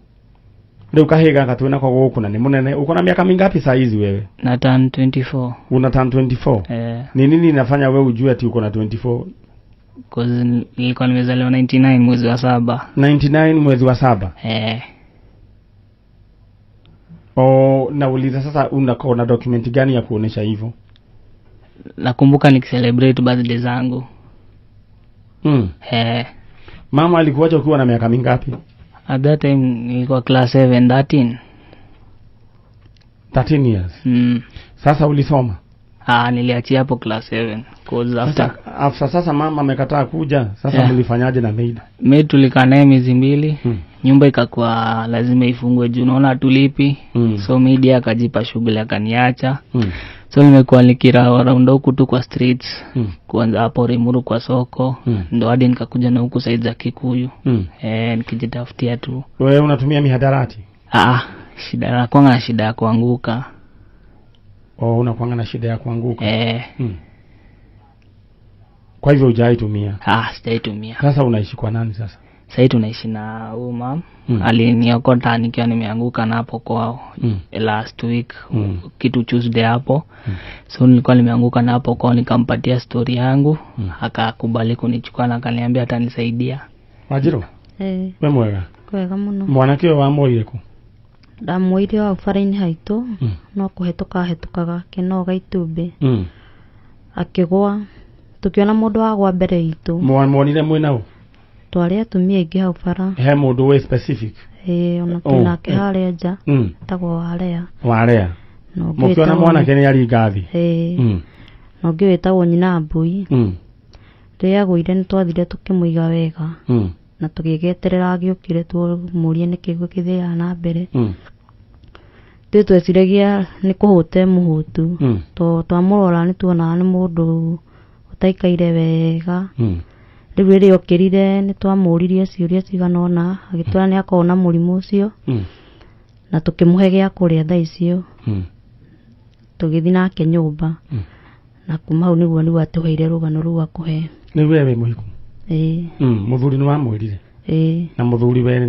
Leo kahega katwena kwa guku na ni munene. Uko na miaka mingapi saa hizi wewe? Na turn 24. Una turn 24? Ni nini inafanya wewe ujue ati uko na 24? Cause nilikuwa nimezaliwa 99 mwezi wa 7. 99 mwezi wa 7? Nauliza sasa una document gani ya kuonesha hivyo? Nakumbuka nikicelebrate birthday zangu. Mama alikuacha ukiwa na miaka mingapi? At that time nilikuwa class 7, 13. 13 years. Sasa ulisoma? Niliachia hapo class 7 cause after sasa mama amekataa kuja. Sasa mlifanyaje na maid? Maid tulikaa naye miezi 2. Nyumba ikakuwa lazima ifungwe juu unaona tulipi. So maid akajipa shughuli akaniacha. So nimekuwa nikira around huku tu kwa streets. Kuanza hapo Rimuru kwa soko. Ndo hadi nikakuja na huku side za Kikuyu. Nikijitafutia tu. Wewe unatumia mihadarati? Shida ya kuanguka. Unakuanga na shida ya kuanguka? Kwa hivyo hujaitumia? Sijaitumia. Sasa unaishi kwa nani sasa? Sasa tunaishi na mama. Aliniokota nikiwa nimeanguka na hapo kwao last week kitu Tuesday hapo. So nilikuwa nimeanguka na hapo kwao, nikampatia story yangu. Akakubali kunichukua na akaniambia atanisaidia. Wajiro? Wewe mwega? Kwega muno. Mwanake wa moire ku? Ndamuire wa faraini haitu no kuhetukaga kinoga itumbe. Akigwa tukiona mundu agwa mbere itu. Muonire mwinao? Twari atumia ingi hau bara. He mundu we specific? Ona tunake haria nja. Tagwo Warea. Mukiona mwanake ni ari ngathi? No ngĩwĩtagwo nyina mbui. Rĩrĩa agũire nĩ twathire tũkĩmũiga wega. Na tũgĩgeterera agĩũkire tũmũrie nĩkĩ gũkĩthĩa na mbere. Tweciragia nĩ kũhũte mũhũtu. Twamũrora nĩ tuonaga nĩ mũndũ ũtaikaire wega. Rĩu rĩrĩa okĩrire nĩ twamũririe ciũria cigana ũna, agĩtwĩra nĩ akorwo na mũrimũ ũcio. Na tũkĩmũhe gĩa kũrĩa thaa icio. Tũgĩthiĩ nake nyũmba. Na kuma hau nĩguo atũheire rũgano rũu akũhe. Nĩ wewe mũhiku? Mũthuri nĩ wamwĩrire? Na mũthuri we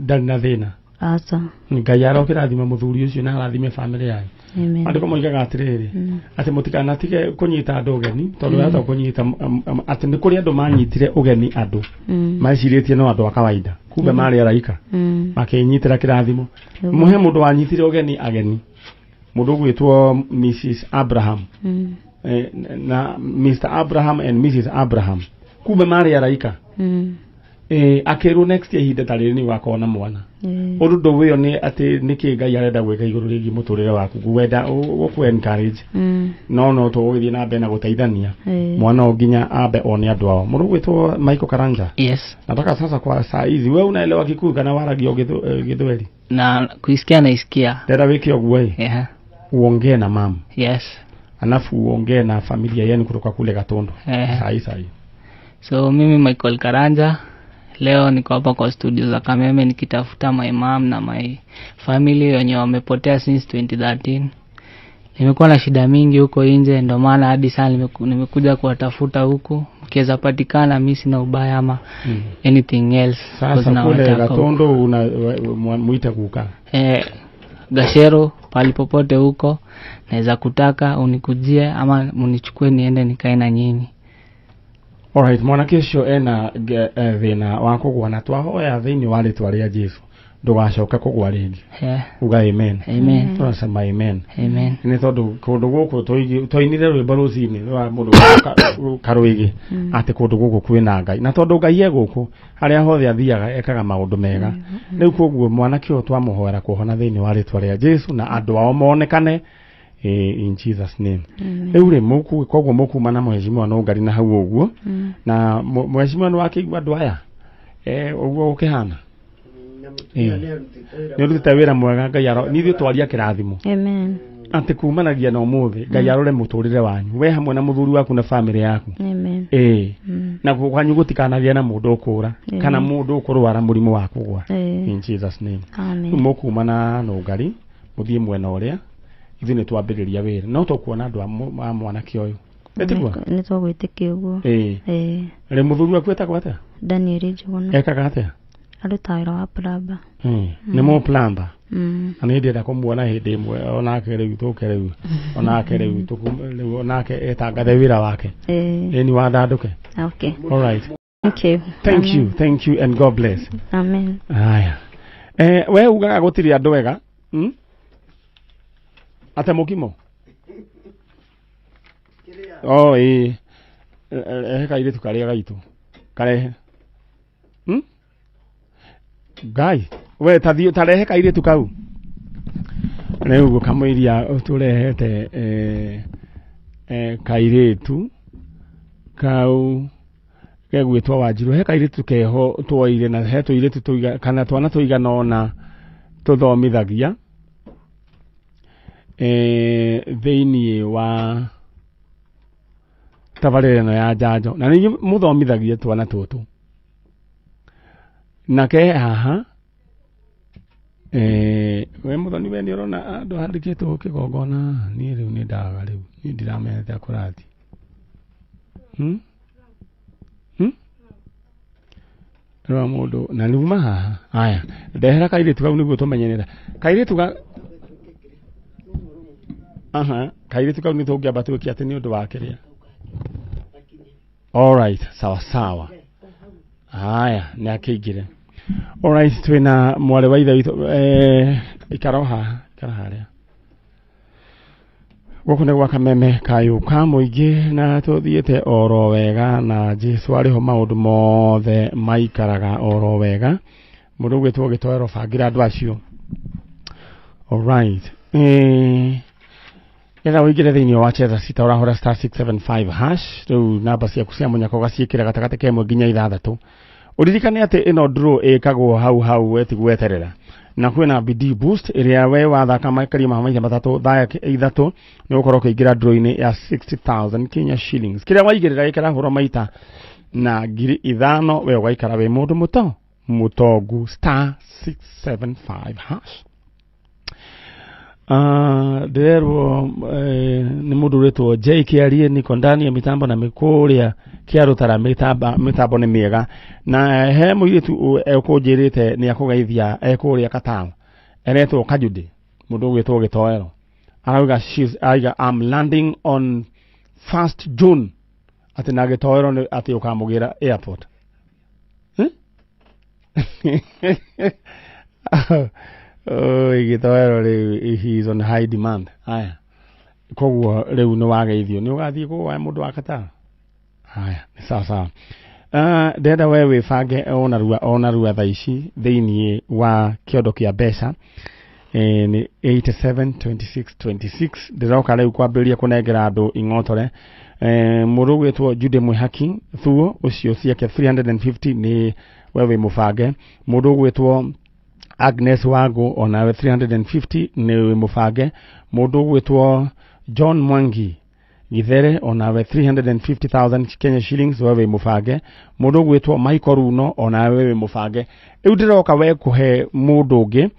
ndarĩ na thĩna? Aca. Ngai arokĩrathima mũthuri ũcio na arathime famĩlĩ yake. Andĩko moigaga atĩrĩrĩ, atĩ mũtikanatige kũnyita andũ ũgeni, tondũ yata kũnyita atĩ nĩ kũrĩ andũ manyitire ũgeni andũ. Mecirĩtie no andũ a kawaida. Kumbe marĩ araika. Makĩnyitĩra kĩrathimo. Mũhe mũndũ wanyitire ũgeni ageni. Mũndũ ũgwĩtwo Mrs. Abraham. Na Mr. Abraham and Mrs. Abraham. Kumbe marĩ araika. Akĩrwo next year ihinda tarĩ ni wakona mwana. Ũndũ ndũwĩyo nĩ atĩ nĩkĩ Ngai arenda gwĩka igũrũ rĩgiĩ mũtũrĩre waku. Gwenda gũkũ encourage. No tũgũthiĩ na mbere na gũteithania. Mwana nginya ambe one andũ ao. Mũndũ gwĩtwo Michael Karanja? Yes. Nataka sasa kwa saa hizi wewe unaelewa Kikuyu kana waragio Githweri? Na kuisikia naisikia. Dada wiki ogwe. Uongee na mama. Yes. Alafu uongee na familia yenu kutoka kule Gatondo. Sahi. So mimi Michael Karanja. Leo niko hapa kwa studio za Kameme nikitafuta my mom na my family wenye wamepotea since 2013. Nimekuwa na shida mingi huko nje, ndio maana hadi sasa nimekuja kuwatafuta huku. Mkiweza patikana mimi sina ubaya ama anything else. Sasa kule Gatondo muita kukaa? Gashero palipopote huko naweza kutaka unikujie ama munichukue niende nikae na nyinyi. Alright, mwanake ũcio ena thĩna wa kũgwa na twahoya thĩinĩ wa rĩtwa rĩa Jesũ ndũgacoka kũgwa rĩngĩ. Uga amen. Amen. Tunasema amen. Amen. Nĩ tondũ kũndũ gũkũ tũinire rwĩmbo rũcinĩ rwa mũndũ karũĩgĩ atĩ kũndũ gũkũ kwĩna Ngai, na tondũ Ngai gũkũ harĩa hothe athiaga ekaga maũndũ mega. Rĩu koguo mwanake ũyũ twamũhoera kuhona thĩinĩ wa rĩtwa rĩa Jesũ na andũ ao monekane in Jesus name. Eure muku koguo mukuma na mheshimiwa no ngari na hau uguo na mheshimiwa no akigwa ndwaya uguo ukihana nĩ rutite wĩra mwega Ngai aro nithio twaria kĩrathimo. Amen. Ante kumanagia na umuthi Ngai arore muturire wanyu we hamwe na muthuri waku na family yaku. Amen. Na kwanyu gutikanagia na mundu ukura kana mundu ukurwara murimu wa kugwa in Jesus name. Amen. Mukumana no ngari muthie mwena uria ithu nĩ twambĩrĩria wĩra no tũkuona andũ a mwanake ũyũ etigwa nĩ twagwĩtĩkia ũguo. Rĩ mũthuri waku etagwo atĩa? Daniel Njuguna. Ekaga atĩa? Arutaga wĩra wa plumber. Nĩ mũ plumber? Na nĩ ndĩrenda kũmuona hĩndĩ ĩmwe onake rĩu tũke rĩu onake rĩu onake etangathe wĩra wake ni wathandũke. Okay. All right. Okay. Thank you and God bless. Amen. Haya. We ugaga gũtirĩ andũ wega? Ate mukimo. Kaire tukaria gaitu. Karehe. Ngai, we tathio tarehe kaire tukau. Rĩu gũkamũiria ũtũrehete kairĩtu kau gegwĩtwo Wanjiru. He kairĩtu keho twoire na he tũirĩtu tũiga kana twana tũigana ona tũthomithagia thĩinĩ wa tabarĩra ĩno ya Njanjo, na ningĩ mũthomithagie twana tũtũ. Nake haha we mũthoni we nĩ ũrona andũ handĩkĩtwo kĩgongona, niĩ rĩu nĩ ndaga rĩu niĩ ndiramenya akũrati rwa mũndũ na nĩuma haha. Haya, ndehera kairĩtu kau nĩguo tũmenyenera kairĩtu kairĩtu kau nĩ tũngĩamba twĩke atĩ nĩ ũndũ wa kĩrĩa. Alright, sawa sawa. Haya, nĩ akĩingĩre. Alright, twĩna mwarĩ wa ithe witũ ikara harĩa. Gũkũ nĩ gwa Kameme kayũ ka mũingĩ na tũthiĩte oro wega na Jesũ arĩho maũndũ mothe maikaraga oro wega. Mũndũ ũgwĩtwo Gĩtoero bangira andũ acio. Alright. Getha ũingĩre thĩinĩ wa Cheza Sita ũrahũra *675#. Rĩu namba ciaku cia mũnyaka ũgaciĩkĩra gatagatĩ ka 1 nginya 6. Ũririkane atĩ ĩno draw ĩkagwo hau wetigweterera. Na kwĩna BD boost ĩrĩa we wathaka makĩria ma maita 3 thaya 3 nĩ ũkorwo kũingĩra draw-inĩ ya 60,000 Kenya shillings. Kĩrĩa waigĩrĩra gĩkĩra hũra maita na 5,000 we ũgaikara we mũndũ mũtongu *675#. Ndirerwo nĩ mũndũ ũrĩtwo JKRE niko ndani ya mitambo na mĩkũrĩa kĩarũtara mitambo nĩ mĩega na he mũirĩtu ekũnjĩrĩte nĩ akũgeithia ekũrĩa Katamu eretwo Kajude mũndũ ũgwĩtwo Gĩtoero arauga I'm landing on 1st June atĩ na Gĩtoero nĩ atĩ ũkamũgĩra airport. Gĩtoero rĩu he is on high demand. Haya, koguo rĩu nĩ wageithio nĩ ũgathiĩ kwa mũndũ wa Katamu. Haya, ni sawa. Ndenda we wĩbange onarua thaa ici thĩinĩ wa kĩondo kĩa mbeca ni 872626. Ndĩroka rĩu kwambĩrĩria kũnengera andũ ing'otore. Mũndũ ũgwĩtwo Jude Mwĩhaki thuo ũcio ciake 350 ni we wĩ mũbange. Mũndũ ũgwĩtwo Agnes Wago onawe 350 ni wĩ mũbange. Mũndũ ũgwĩtwo John Mwangi Githere onawe 350,000 Kenya shillings wewe mũbange. Mũndũ ũgwĩtwo Michael Runo onawe wewe mũbange. Rĩu ndĩroka we kũhe mũndũ ũngĩ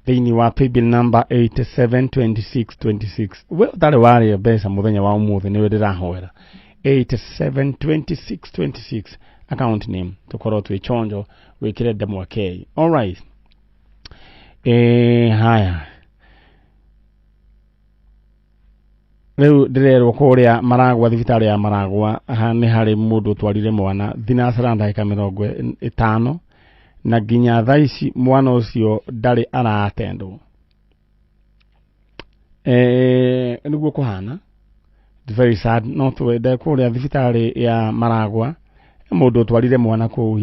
thĩinĩ wa paybill number 872626. We ũtarĩ warĩa mbeca mũthenya wa ũmũthĩ nĩwe ndĩrahoera 872626 account name tũkorwo twĩ chonjo wĩkĩre ndemwa K. Alright. Haya. Rĩu ndĩrerwo kũrĩa Maragwa thibitarĩ ya Maragwa nĩ harĩ mũndũ twarire mwana thinacara ndagĩka 50 na nginya thaa ici mwana ũcio ndarĩ aratendwo. Nĩguo kũhana. It's very sad. No twende kũrĩa thibitarĩ ya Maragwa mũndũ twarire mwana kũu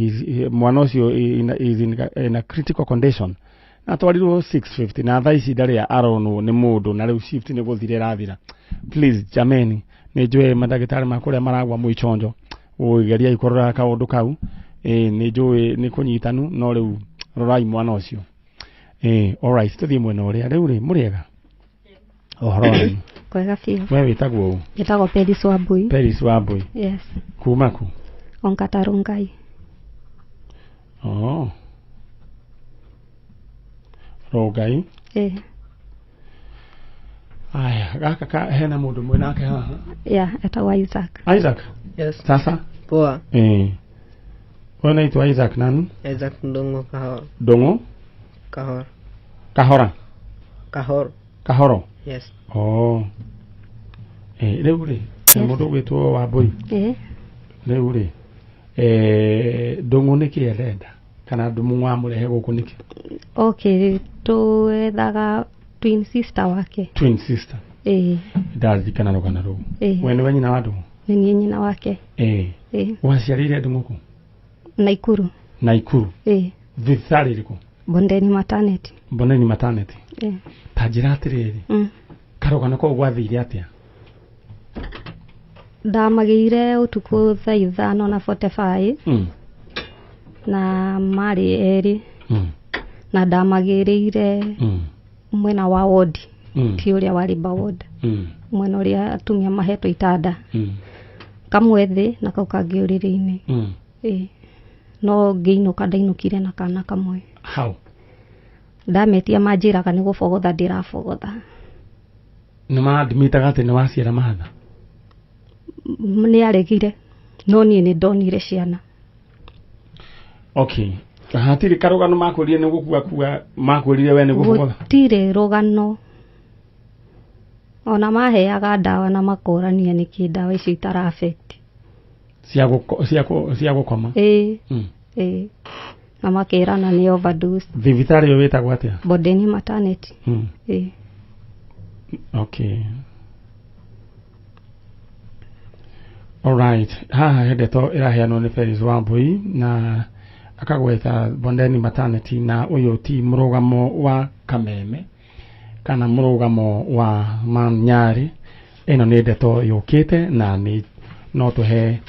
mwana ũcio is in a critical condition. Na twarirwo 650 na thaa ici ndarĩ aronwo nĩ mũndũ na rĩu shift nĩ gũthire rathira. Please jameni nĩ njũĩ mandagĩtarĩ ma kũrĩa Maragwa mwĩchonjo ũgeria ikorora kaũndũ kau nĩ njũĩ nĩ kũnyitanu no rĩu rorai mwana ũcio. Alright, tũthiĩ mwena ũrĩa rĩu rĩ mũrĩega ũhoro wanyu kwega biũ. We wĩtagwo ũũ? Wĩtagwo Peris Wambui. Peris Wambui. Yes. Kuma ku? Onkatarungai. Rongai. Aya, gaka hena mũndũ mwĩ nake haha. Yeah, etagwo Isaac. Isaac? Yes. Sasa? Poa. Wewe unaitwa Isaac nani? Isaac Ndongo Kahoro. Dongo? Kahoro. Kahora? Kahoro. Kahoro? Yes. Rĩu rĩ, mũndũ ũgwĩtwo Wambui. Rĩu rĩ, Dongo nĩkĩ arenda? Kana ndũmũ wa mũrehe gũkũ nĩkĩ? Okay, twethaga twin sister wake. Twin sister? Ndarikana rũgana rũu. We nĩwe nyina wa Ndũng'ũ? Nĩ niĩ nyina wake. Waciarĩire Ndũng'ũ kũ? Naikuru. Naikuru? Thibitarĩ ĩrĩkũ? Bondeni maternity. Bondeni maternity? Tanjira atiriri. Karogano ko gwathire atia? Ndamagire utuku thaa 5:45 na mari eri na ndamagirire mwena wa ward ti uria wari baward mwena uria atumia mahetwo itanda kamwe thi na kau kangi uriri-ini no ngiinuka ndainukire na kana kamwe. How? Ndametia manjiraga ni gubogotha ndirabogotha. Nima admitaga ati ni waciara mahatha? Ni aregire no nie ni ndonire ciana. Okay. Hatiri karogano makurire ni gukua makurire we ni gubogotha? Gutire rogano. Ona maheaga ndawa na makorania niki ndawa icio itara affect. Cia gukoma? Na makerana ni overdose. Thibitari yo wetagwo atia? Bodeni maternity. Okay. Alright. Hedeto iraheanwo ni Felix Wambui na akagweta Bondeni maternity na uyu ti murugamo wa Kameme kana murugamo wa Nyari. Eno ni ndeto yukite na ni no tuhe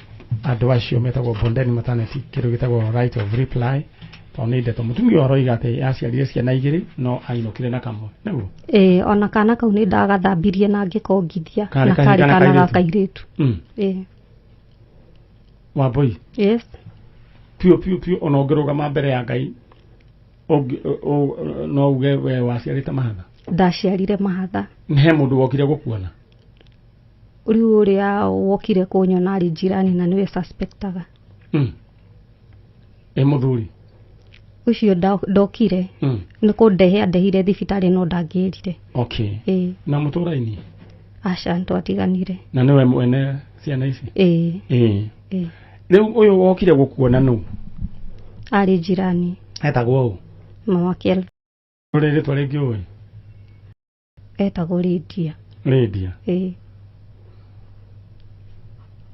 andu acio metagwo Bondeni maternity kiru gitagwo right of reply. Toni ndeto mutumia oroiga ati aciarire ciana igiri no ainukire na kamwe. Naguo? Ona kana kau ni ndagathambirie na ngikongithia na kari kana gakairitu. Wambui? Yes. Pio onongerugama mbere ya Ngai no uge we waciarite mahatha? Ndaciarire mahatha. He mundu wokire gukuona? Riu uria wokire kunyona ari jirani na niwe suspectaga. Muthuri ucio ndokire ni kundehe andehire thibitari no ndangirire. Okay. Na muturaini? Aca ntwatiganire. Na niwe mwene ciana ici? Riu uyu wokire gukuona nu? Ari jirani. Etagwo u? Mama Kelvin. Urire twari ngiui? Etagwo Lydia. Lydia?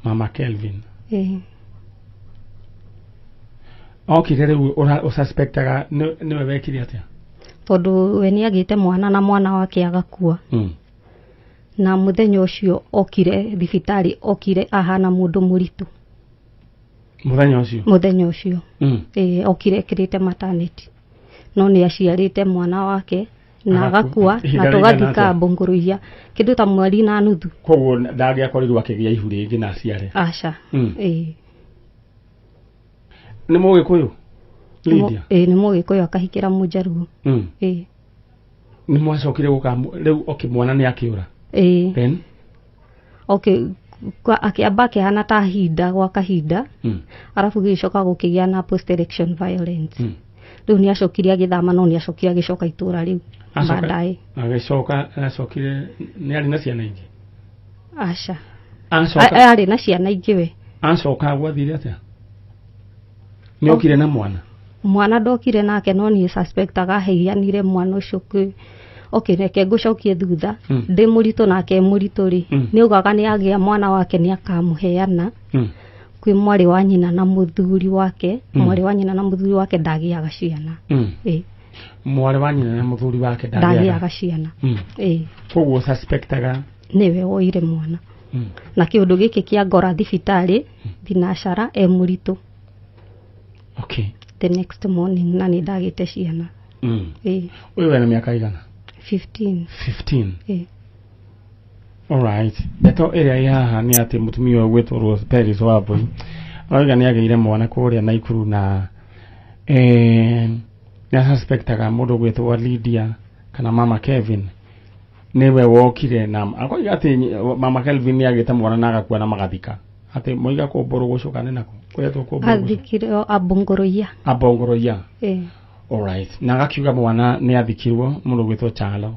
Mama Kelvin? Okay, riu ususpectaga niwe wekire atia? Tondu we ni agite mwana na mwana wake agakua. Na muthenya ucio okire thibitari okire ahana mundu muritu. Muthenya ucio? Okire kirite maternity. No ni aciarite mwana wake na agakua na tugathika Mbunguruia kindu ta mweri na nuthu. Koguo ndagiakorirwo akigia ihu ringi na aciare? Aca. Ni Mugikuyu? Lydia? Ni Mugikuyu akahikira Mujaruo. Ni mwacokire gukamu riu mwana ni akiura? Then? Okay, akiamba akihana ta hinda gwa kahinda arafu gicoka gukigia na post election violence. Riu ni acokire agithama no ni acokire agicoka itura riu baadaye. Acokire ni ari na ciana ingi? Aca. Ari na ciana ingi we. Acoka gwathire atia? Ni okire na mwana? Mwana ndokire nake no ni suspectaga heianire mwana ucio kwi. Okay, reke ngucokie thutha ndi murito nake murito ri ni ugaga ni agia mwana wake ni akamuheana kwi mwari wa nyina na muthuri wake. Mwari wa nyina na muthuri wake ndagiaga ciana. Mwari wa nyina na muthuri wake ndagiaga ciana. Koguo suspectaga niwe woire mwana. Na kiundu giki kia ngora thibitari thinacara murito. Okay. The next morning na ni ndagite ciana. Uyu wena miaka igana? 15. Alright. Beto area ya ni ati mutumia gwetwo Felix Wambui oiga ni ageire mwana kuria Naikuru na na suspectaga mundu gwetwo Lydia kana Mama Kevin niwe wokire na akoiga ati Mama Kelvin ni agite mwana na agakua na magathika ati moiga ko boru gucukane nako kwetwo ko boru athikire Abongoroia. Alright. Na agakiuga mwana ni athikirwo mundu gwetwo Chalo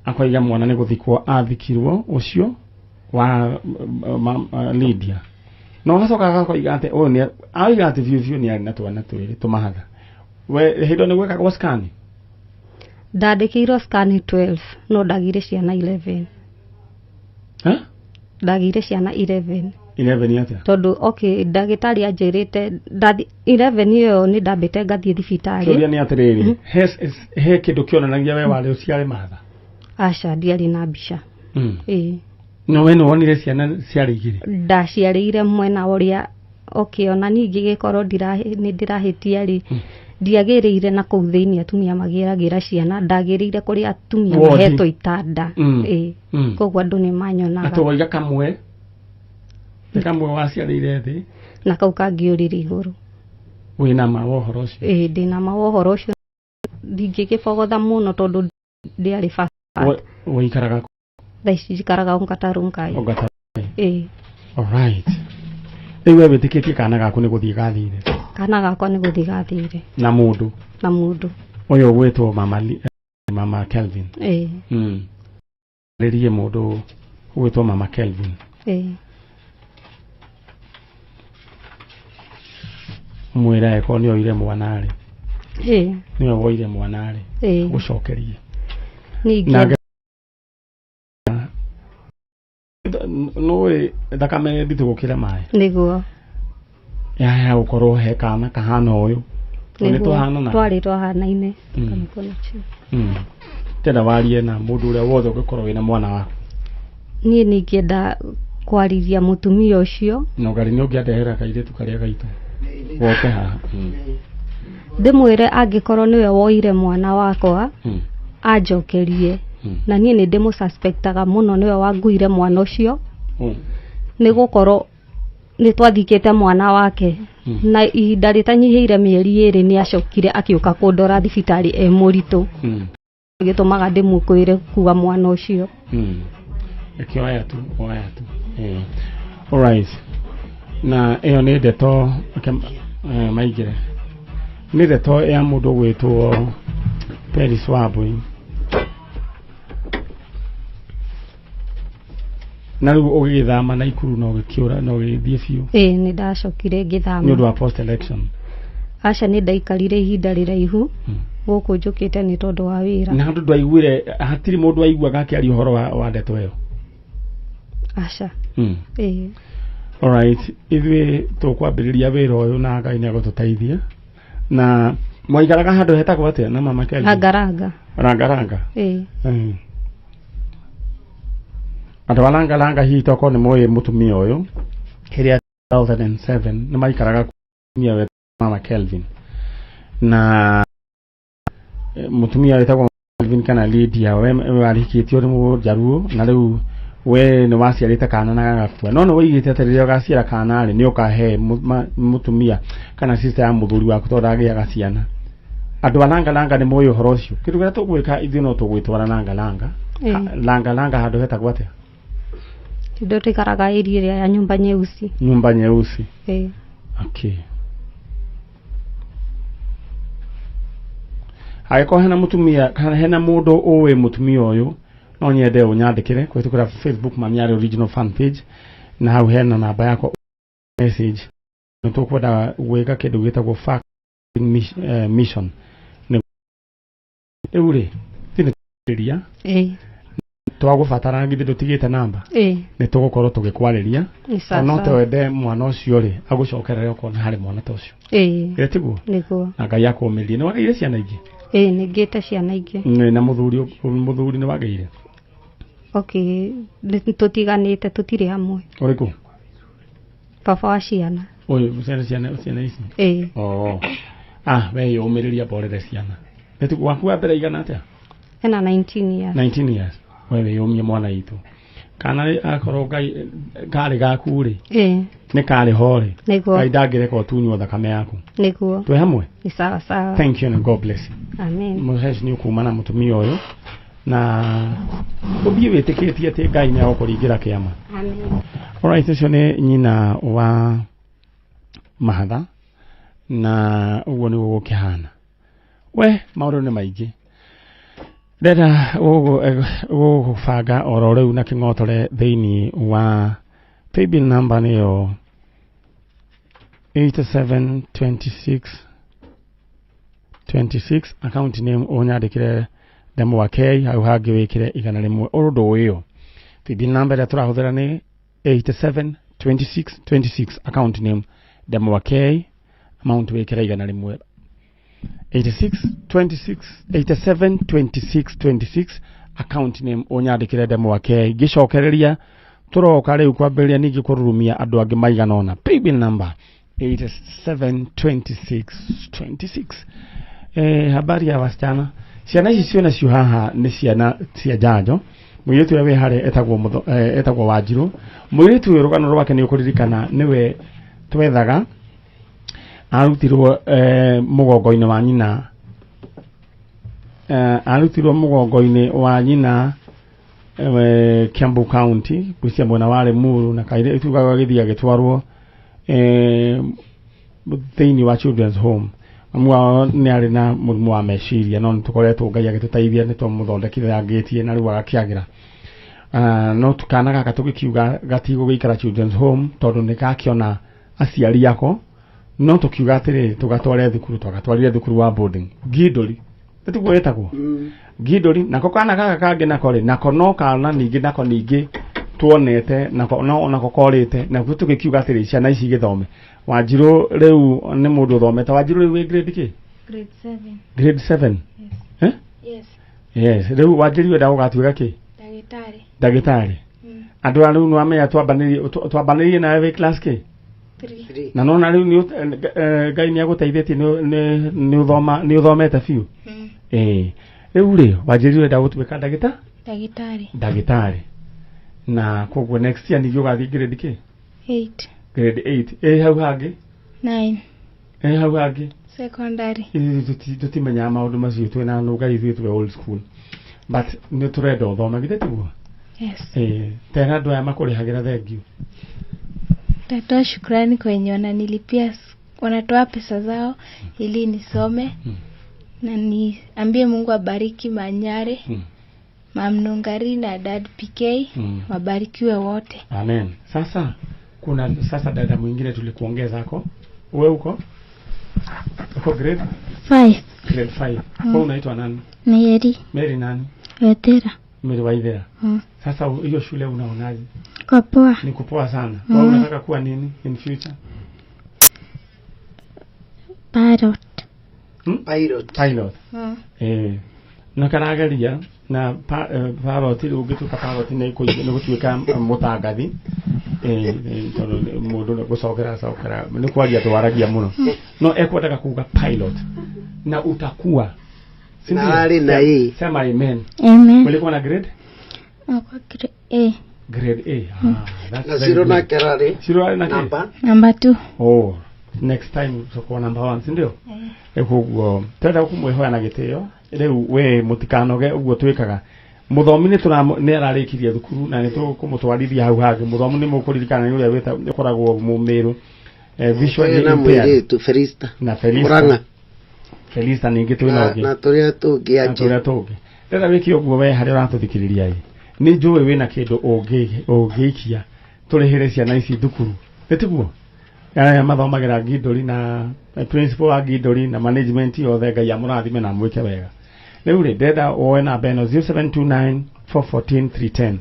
akoiga mwana ni guthikwo athikirwo ucio wa Lydia no gacoka agakoiga ati ni aiga ati view ni ari na twana twiri tumahatha we hindo ni gweka kwa scan ndandikirwo scan 12 no ndagire ciana 11. Ha? Ndagire ciana 11. 11 atia tondu okay ndagitari anjirite 11 iyo ni ndambite ngathie thibitari kiuria ni atiriri he kindu kionanagia we wale uciare matha aca ndiari na mbica no we no wonire ciana ciarigire ndaciarĩire mwena uria okay ona ningi gikorwo ni ndirahitia ri ndiagĩrĩire na kũu thĩinĩ atumia magĩragĩra ciana ndagĩrĩire kũrĩ atumia mahetwo itanda koguo andũ nĩ manyonaga atũiga kamwe waciarĩire thĩ na kau kangĩũrire igũrũ wĩna ma wohoro ũcio ndĩna ma wohoro ũcio ndingĩgĩbogotha mũno tondũ ndiarĩ baba wĩikaraga thaa ici njikaraga Ongatarongai alright rĩu we wĩtĩkĩtie kana gaku nĩ gũthiĩ gathire kana gakwa nĩ gũthiĩ gathire na mũndũ ũyũ gwĩtwo mama Kelvin rĩrie mũndũ gwĩtwo mama Kelvin mwĩra eko nĩ oire mwana rĩ nĩ oire mwana rĩ gũcokerie ningĩ no thakame nditũ gũkĩra maĩ nĩguo ya gũkorwo he kana kahana ũyũ twarĩ twahanaine tena warie na mũndũ ũrĩa wothe ũngĩkorwo wĩna mwana waku niĩ ningĩenda kwarĩria mũtumia ũcio no gari nĩ ũngĩandehera kairĩtu karĩa gaitũ woke haha ndĩmwĩre angĩkorwo nĩwe woire mwana wakwa anjokerie na niĩ nĩ ndĩmũsuspectaga mũno nĩwe wanguire mwana ũcio nĩ gũkorwo nĩ twathikĩte mwana wake na ihinda rĩtanyihĩire mĩeri 2 nĩ acokire akĩũka kũndora thibitarĩ mũritũ gĩtũmaga ndĩmũkwĩre kuwa mwana ũcio oya tu alright na ĩyo nĩ ndeto maigire nĩ ndeto ya mũndũ gwĩtwo Peris Wambui na rĩu ũgĩthama na ikuru no gĩkĩũra no gĩthiĩ biũ nĩ ndacokire ngĩthama nĩ ũndũ wa post election aca nĩ ndaikarire ihinda rĩraihu gũkũ njũkĩte nĩ tondũ wa wĩra na andũ ndwaiguire hatirĩ mũndũ aiguaga akĩaria ũhoro wa ndeto ĩyo aca alright ithuĩ tũkwambĩrĩria wĩra ũyũ na Ngai nĩ agũtũteithia na mwaikaraga handũ hetagwo atĩa na mama Kelvin rangaranga andũ arangaranga hihi toko nĩ mũĩ mũtumia ũyũ hĩrĩa 2007 nĩ maikaraga kumia we mama Kelvin na mũtumia wetagwo Kelvin kana Lydia we warikĩtio nĩ mũjaruo na rĩu we nĩ waciarĩte kana na gagakua no nĩ woigĩte atĩ rĩrĩa ũgaciara kana rĩ nĩ ũkahe mũtumia kana sister ya mũthuri waku tondũ agĩaga ciana andũ arangaranga nĩ mũĩ ũhoro ũcio kĩndũ kĩrĩa tũgwĩka ithuĩ no tũgwĩtwara rangaranga handũ hetagwo atĩa ndio tikaraga area ya nyumba nyeusi okay haiko hena mutumia kana hena mundu uwe mutumia uyu no nyende unyandikire kwitukira Facebook Nyari original fan page na hau hena namba yako message nitukwenda gwika kindu gitagwo fact mission ni eure tiniria twagubatara ngithe tutigite namba ni tugukorwo tugikwarĩria no twende mwana ũcio rĩ agucokerere ukona hari mwana ta ũcio tiguo na Ngai akũmĩrĩrie nĩ wagĩire ciana ingĩ nĩ ngĩte ciana ingĩ na mũthuri nĩ wagĩire okay tutiganĩte tutirĩ hamwe ũrĩkũ baba wa ciana ciana ici we yũmĩrĩria mborere ciana tiguo waku wa mbere igana atĩa ena 19 years wewe yomie mwana itu kana akorwo Ngai kari gaku ri ni kari hore Ngai ndangireka utunywo thakame yaku niguo twe hamwe ni sawa thank you and God bless you amen muhesh ni ukumana mutumia uyu na uthie witikitie ati Ngai ni agũkũringĩra kĩama amen alright ucio ni nyina wa mahatha na uguo ni gũkĩhana we maũndũ nĩ maingĩ Dada gũbanga oro rĩu na kĩng'otore thĩinĩ wa paybill number nĩyo 8726 account name ũnyandĩkire ndemwa wa K hau hangĩ wĩkĩre 100 ũndũ ũyũ paybill number ĩrĩa tũrahũthĩra nĩ 8726 26 account name demo wa K amount we kiraiga na rimwe 86 account name onyandikire demo wa K gicokereria turoka riu kwambiria ningi kururumia andu angi maiganona paybill number 872626 habari ya wasichana ciana ici ciona cio haha ni ciana cia Njanjo mwiretu we hare etagwo Wanjiru mwiretu we rugano rwake ni ukuririkana niwe twethaga arutirwo mugongo-ini wa nyina Kiambu County kucia mwena wa Limuru na kaire tugaga githia gitwarwo thiini wa children's home amwa ni ari na murimu wa meciria no tukoretwo Ngai agituteithia ni tumuthondekire angitie na riu agakiagira no tukana gaka tugikiuga gatigo gikara children's home tondu ni gakiona aciari yako no tukiuga atiri tugatware thukuru wa boarding Gidori tugwetagwo Gidori nako kana gaka kangi nako nako no kana ningi nako ningi tuonete nako no nako korite na tugikiuga atiri ciana ici githome Wanjiru riu ni mundu thomete Wanjiru riu grade ki grade 7 yes riu Wanjiru we dago gatuga ki dagitari andu aru no amenya twambanirie na we class ki 3 na no na riu ni Ngai ni aguteithĩtie ni uthomete fiu riu ri Wanjiru we dago tuika dagitari na kogwo next year ni yogathi grade ki 8 grade 8 hau hangi 9 hau hangi secondary tutimenya maundu macio twina nuga ithuĩ twe old school but ni turenda uthoma githe tiguo yes tena andu aya makurihagira thengiu tatoa shukrani kwenye wananilipia wanatoa pesa zao ili nisome na niambie Mungu abariki Manyare Mamnungari na Dad PK wabarikiwe wote amen. Sasa kuna dada mwingine tulikuongeza hako wewe uko grade 5 kwa unaitwa nani? Nyari nani? Mary Waithera. Sasa hiyo shule unaonaje? Kwa poa. Ni kupoa sana. Wewe unataka kuwa nini in future? Pilot. Nakaragaria na pilot ugituka pilot ni gutuika mutangathi tondu mundu gucokera ni kwaria twaragia muno no ekwendaga kuga pilot na utakuwa nari na hii sema amen ulikuwa na grade grade A na zero na kerari number 2 next time so number 1 sindio ekugo tada kumwehoya na gitio riu we mutikanoge uguo twikaga muthomi ni ararikiria thukuru na ni tukumutwarithia hau hangi muthomi ni mukuririkana ni uria weta ukoragwo mumiru visually impaired tu Felista na Felista ningi twina na turia tungi tada wiki uguo we hari uratuthikiriria ni njui wina kindu ungikia turihire ciana ici thukuru etiguo ya mathomagira Gidori na principal wa Gidori na management yothe Ngai amurathime na mwike wega riu ri ndenda woe na beno 0729414310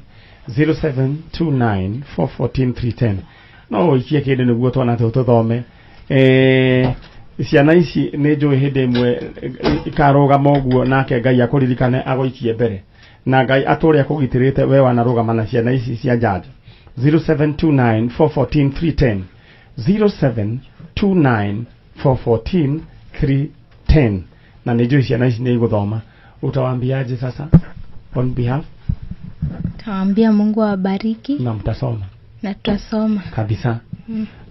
0729414310 no ikie kindu niguo twana tuthome ciana ici ni njui hindi imwe ikarugama uguo nake Ngai akuririkane agoikie mbere na Ngai aturi akugitirite we wanarugama na ciana ici cia Njanjo 0729414310 0729414310 na nijui ciana ici ni guthoma utawaambiaje sasa on behalf? Tawaambia Mungu awabariki na mtasoma na tutasoma kabisa.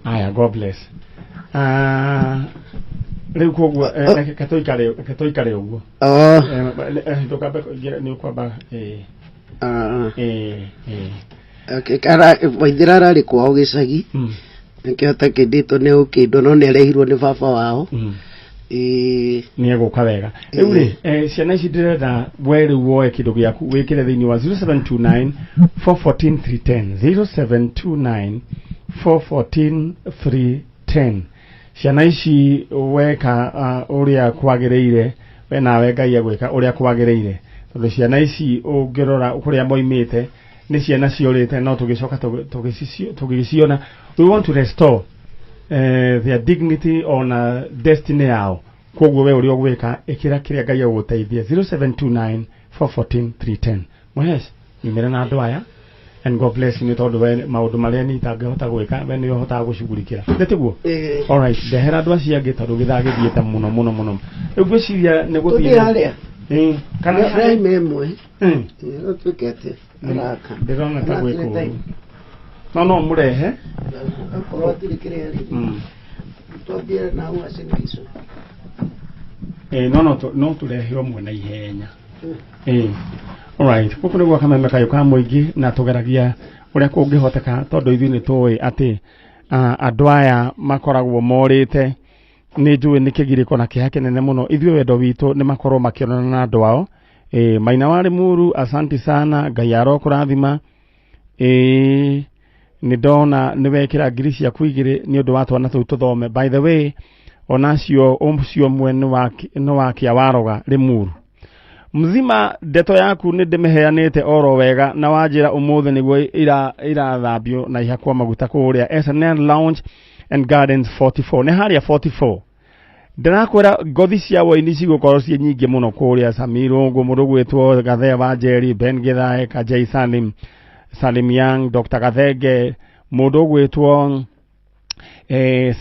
Aya, God bless. Leo kwa katoikare uguo ndokabe ni kwamba kara Waithera rari kwao gicagi nikihota kindito ne ukindo no ne arehirwo ni baba wao ni eguka wega riu ri ciana ici ndirenda weri woe kindu giaku wikire thiini wa 0729414310 0729414310 ciana ici weka uria kwagiriire we nawe Ngai agwika uria kwagiriire tondu ciana ici ungirora kuria moimite nĩ ciana ciorĩte no tũgĩcoka tũgĩciona. We want to restore their dignity on destiny yao. Koguo we ũrĩa ũgwĩka ĩkĩra kĩrĩa Ngai agũteithie. 0729 414 310. Mwesh nimera na andũ aya and God bless you. Tondũ we maũndũ marĩa nĩ itangĩhota gwĩka we nĩ ũhotaga gũcugurikĩra nĩtiguo. All right, ndehera andũ acio angĩ tondũ gĩthagĩthiĩte mũno rĩu gwĩciria nĩ gũthiĩ kana raime mwe ũtũkete araka ndĩrona ta gwĩkwo no mũrehe akorwo atiri kĩrĩa rĩ tũthiĩ na uasingizo no tũrehe ũmwe na ihenya. All right, gũkũ nĩguo kameme kayo ka mũingĩ na tũgeragia ũrĩa kũngĩhoteka tondũ ithuĩ nĩ tũĩ atĩ andũ aya makoragwo morĩte nĩ njũĩ nĩ kĩgirĩko na kĩeha kĩnene mũno. Ithuĩ wendo witũ nĩ makorwo makĩonana na andũ ao. Maina warĩ Muru, asanti sana, Ngai arokũrathima. Nĩ ndona nĩ wekĩra ngiri ciaku igĩrĩ nĩ ũndũ wa twana tũu tũthome. By the way, onacio ũcio mwe nĩ wakĩa waroga rĩ Muru. Mzima ndeto yaku nĩ ndĩmĩheanĩte oro wega na wanjĩra ũmũthĩ nĩguo irathambio na ihakwa maguta kũrĩa SNL Lounge and Gardens 44 nĩ harĩa 44. Ndĩrakwĩra ngothi cia waini cigũkorwo ciĩ nyingĩ mũno kũrĩa Samirungu, mũndũ gwĩtwo Gathea wa Njeri, Ben Githae, Kajai Salim Young, Dr. Gathenge, mũndũ gwĩtwo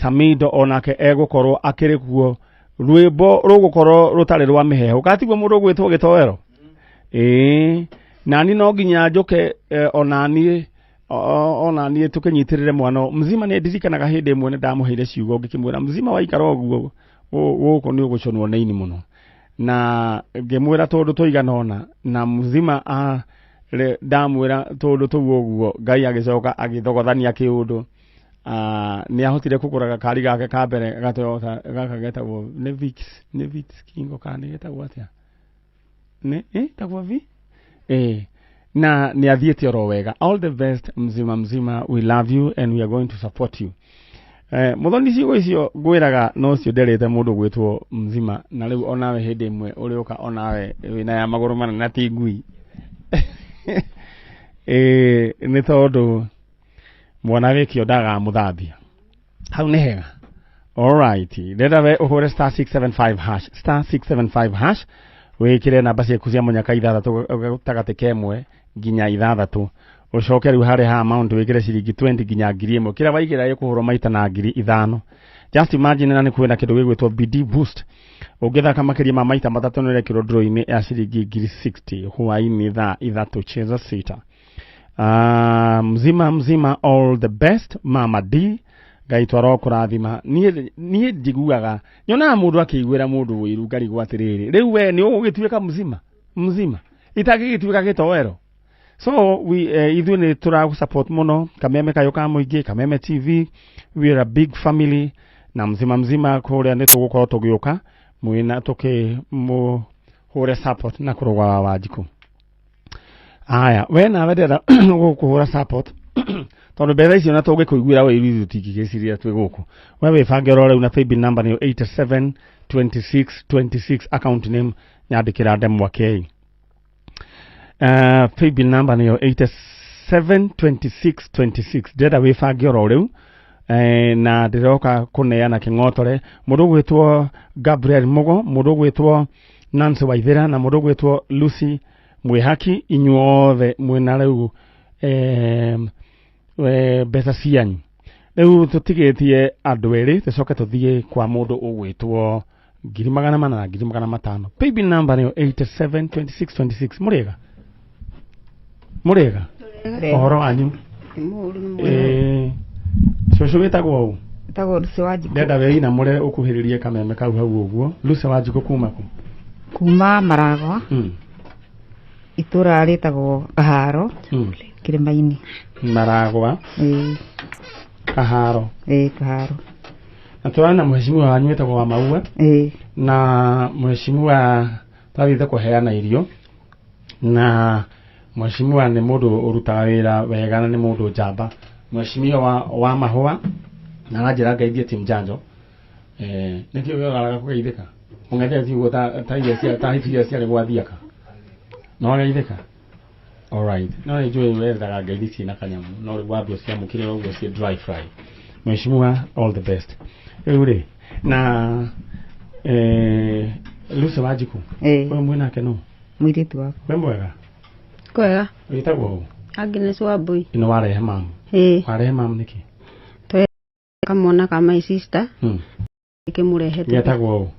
Samido onake egũkorwo akĩrĩ kuo. Rwĩmbo rũgũkorwo rũtarĩ rwa mĩheho gatigwo mũndũ gwĩtwo Gĩtoero. Nani no nginya njoke onanie tũkĩnyitĩrĩre mwana Mzima. Nĩ ndirikanaga hĩndĩ ĩmwe nĩ ndamũheire ciugo ngĩkĩmwĩra Mzima waikara ũguo gũkũ nĩ ũgũconwo nĩ ini mũno, na ngĩmwĩra tondũ tũiganona na Mzima ndamwĩra tondũ tũu ũguo Ngai agĩcoka agĩthogothania kĩũndũ. Nĩ ahotire kũgũra gakari gake ka mbere gatoyota gaka getagwo Nevix Kingo kana getagwo atĩa tagwo vi na nĩ athiĩte oro wega. All the best Mzima, we love you and we are going to support you. Mũthoni ciugo icio ngwĩraga no cio nderete mũndũ gwĩtwo Mzima, na rĩu onawe hĩndĩ ĩmwe ũrĩũka onawe wĩna ya magũrũ manene na ti ngui. Nĩ tondũ mwana wĩkio ndaga mũthambia hau nĩ hega. All right, renda we ũhũre *675# wĩkĩre namba ciaku cia mũnyaka 6 gatagatĩ kemwe nginya 6 ũcoke rĩu harĩ ha amount wĩkĩre ciringi 20 nginya 1,000 kĩrĩa waigĩra gĩkũhũrwo maita na 5,000. Just imagine na nĩ kwĩna kĩndũ gĩgwĩtwo BD boost ũngĩthaka makĩria ma maita 3 nĩ rekĩrwo draw-inĩ ya ciringi 60 hwainĩ thaa 3 cheza sita. Mzima all the best Mama D, Ngai twaro kũrathima. Niĩ njiguaga nyonaga mũndũ akĩiguĩra mũndũ wĩru ngarigwo atĩrĩrĩ rĩu we nĩ ũgũgĩtuĩka Mzima itagĩgĩtuĩka Gĩtoero. So ithuĩ nĩ tũragũ-support mũno kameme kayo ka mũingĩ, Kameme TV, we are a big family na Mzima kũrĩa nĩ tũgũkorwo tũgĩũka mwĩna tũkĩmũhũre support na kũrũga Wanjikũ. Aya we nawe ndĩrenda gũkũhũra support tondũ mbere icio na tũngĩkũiguĩra wĩru ithuĩ tũtingĩgĩciria twĩ gũkũ. We wĩbange oro rĩu na paybill number nĩyo 872626 account name nyandĩkĩra Ndemwakei. Paybill number nĩyo 872626 ndĩrenda wĩbange oro rĩu na ndĩroka kũneana kĩng'otore mũndũ gwĩtwo Gabriel Mugo, mũndũ gwĩtwo Nancy Waithera na mũndũ gwĩtwo Lucy Mwihaki inyuothe mwena rĩu mbeca cianyu. Rĩu tũtigĩtie andũ erĩ tũcoke tũthiĩ kwa mũndũ ũgwĩtwo 400 na 500. Paybill number nĩyo 872626. Mũrĩega ũhoro wanyu? Cũcũ wĩtagwo ũũ? Wĩtagwo Lucy Wanjikũ. Ndenda we ina mũre ũkuhĩrĩrie kameme kau hau ũguo. Lucy Wanjikũ kuma kũ? Kuma Maragwa. Itũra rĩtagwo Kaharo Kĩrĩma-inĩ. Maragwa Kaharo. Kaharo. Na twana mheshimiwa wanyu wĩtagwo wa Maua. Na mheshimiwa twathiĩte kũheana irio na mheshimiwa nĩ mũndũ ũrutaga wĩra wega na nĩ mũndũ njamba. Mheshimiwa wa Mahũa na aranjĩra ngeithie team Njanjo. Nĩkĩo wĩraga kũgeithĩka mũng'ethete tiguo ta iria ciarĩ gwathiaka no geithĩka. Alright. No enjoy wewe daga gaidi na kanyamu. No wabio sia mukire wabio sia dry fry. Mheshimiwa, all the best. Eure. Na Lusa wajiku. Wewe mwena keno. Mwiritu wako. Wewe mwega. Kwega. Witagwo. Agnes Wabui. Ino ware mam. Ware mam niki. Toe kamona ka my sister. Ikimurehete. Yetagwo.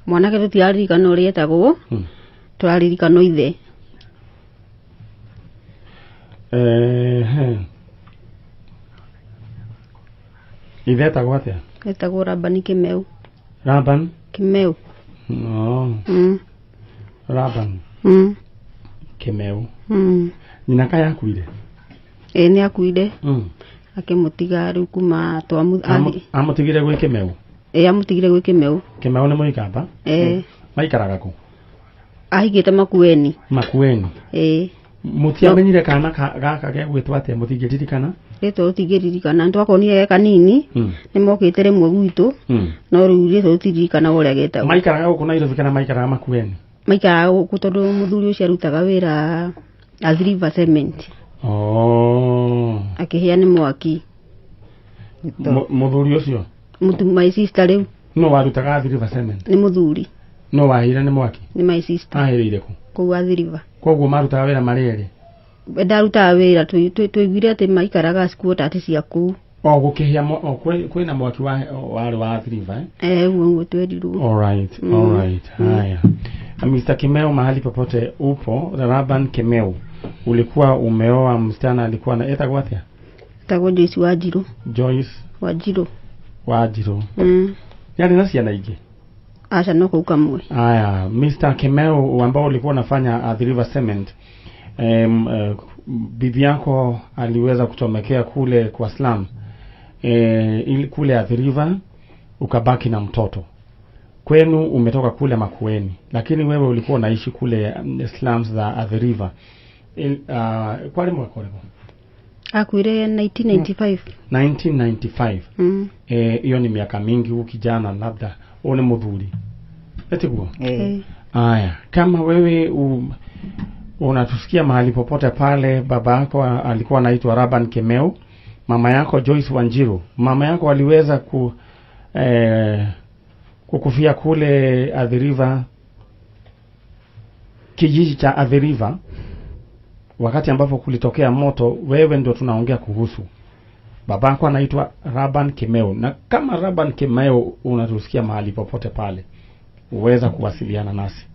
Mwanake tutiaririkana uria etagwo. Turaririkana ithe. Ithe etagwo atia? Etagwo Rabani Kimeu. Raban Kimeu. Raban Kimeu. Nyina kaya akuire? Ni akuire. Akimutiga riu kuma amutigire gwi Kimeu? Amutigire gwi Kimeu. Kimeu ni muikamba? Maikaraga ku? Ahigite Makueni. Makueni? Mutiamenyire kana gaka ge gwitwa atia mutingiririkana? Rito utingiririkana twakonire kanini nimokite rimwe gwitu no riu rito utiririkana uria getagwo. Maikaraga guku Nairobi kana maikaraga Makueni? Maikaraga guku tondu muthuri ucio arutaga wira Athiriva Cement. Akihia ni mwaki. Muthuri ucio? My sister riu. No warutaga Athiriva Cement? Ni muthuri. No wahira ni mwaki? Ni my sister. Ahirire ku? Ku Athiriva. Koguo marutaga wira mareri? Ndarutaga wira tuiguire ati maikaraga squatter ati cia ku. Gukihia kwina mwaki wa Athiriva uguo twerirwo. Alright. Haya. Mr. Kimeu, mahali popote upo, Raban Kimeu, ulikuwa umeoa msichana alikuwa na etagwo atia? Etagwo Joyce Wanjiru. Joyce Wanjiru. Yari na ciana ingi? Acha no kuu kamwe. Haya, Mr. Kimeu ambao ulikuwa unafanya Athiriva Cement, bibi yako aliweza kuchomekea kule kwa slum ili kule Athiriva, ukabaki na mtoto. Kwenu umetoka kule Makueni, lakini wewe ulikuwa unaishi kule slums za Athiriva. Kwa nini mwaka ulikuwa? Akuire 1995. 1995. Hiyo ni miaka mingi. Ukijana labda une muthuri. Etiguo. Haya, kama wewe unatusikia mahali popote pale, baba yako alikuwa anaitwa Raban Kimeu, mama yako Joyce Wanjiru. Mama yako aliweza kukufia kule Athiriva, kijiji cha Athiriva, wakati ambapo kulitokea moto. Wewe ndio tunaongea kuhusu. Babako anaitwa Raban Kimeu, na kama Raban Kimeu unatusikia mahali popote pale, uweza kuwasiliana nasi.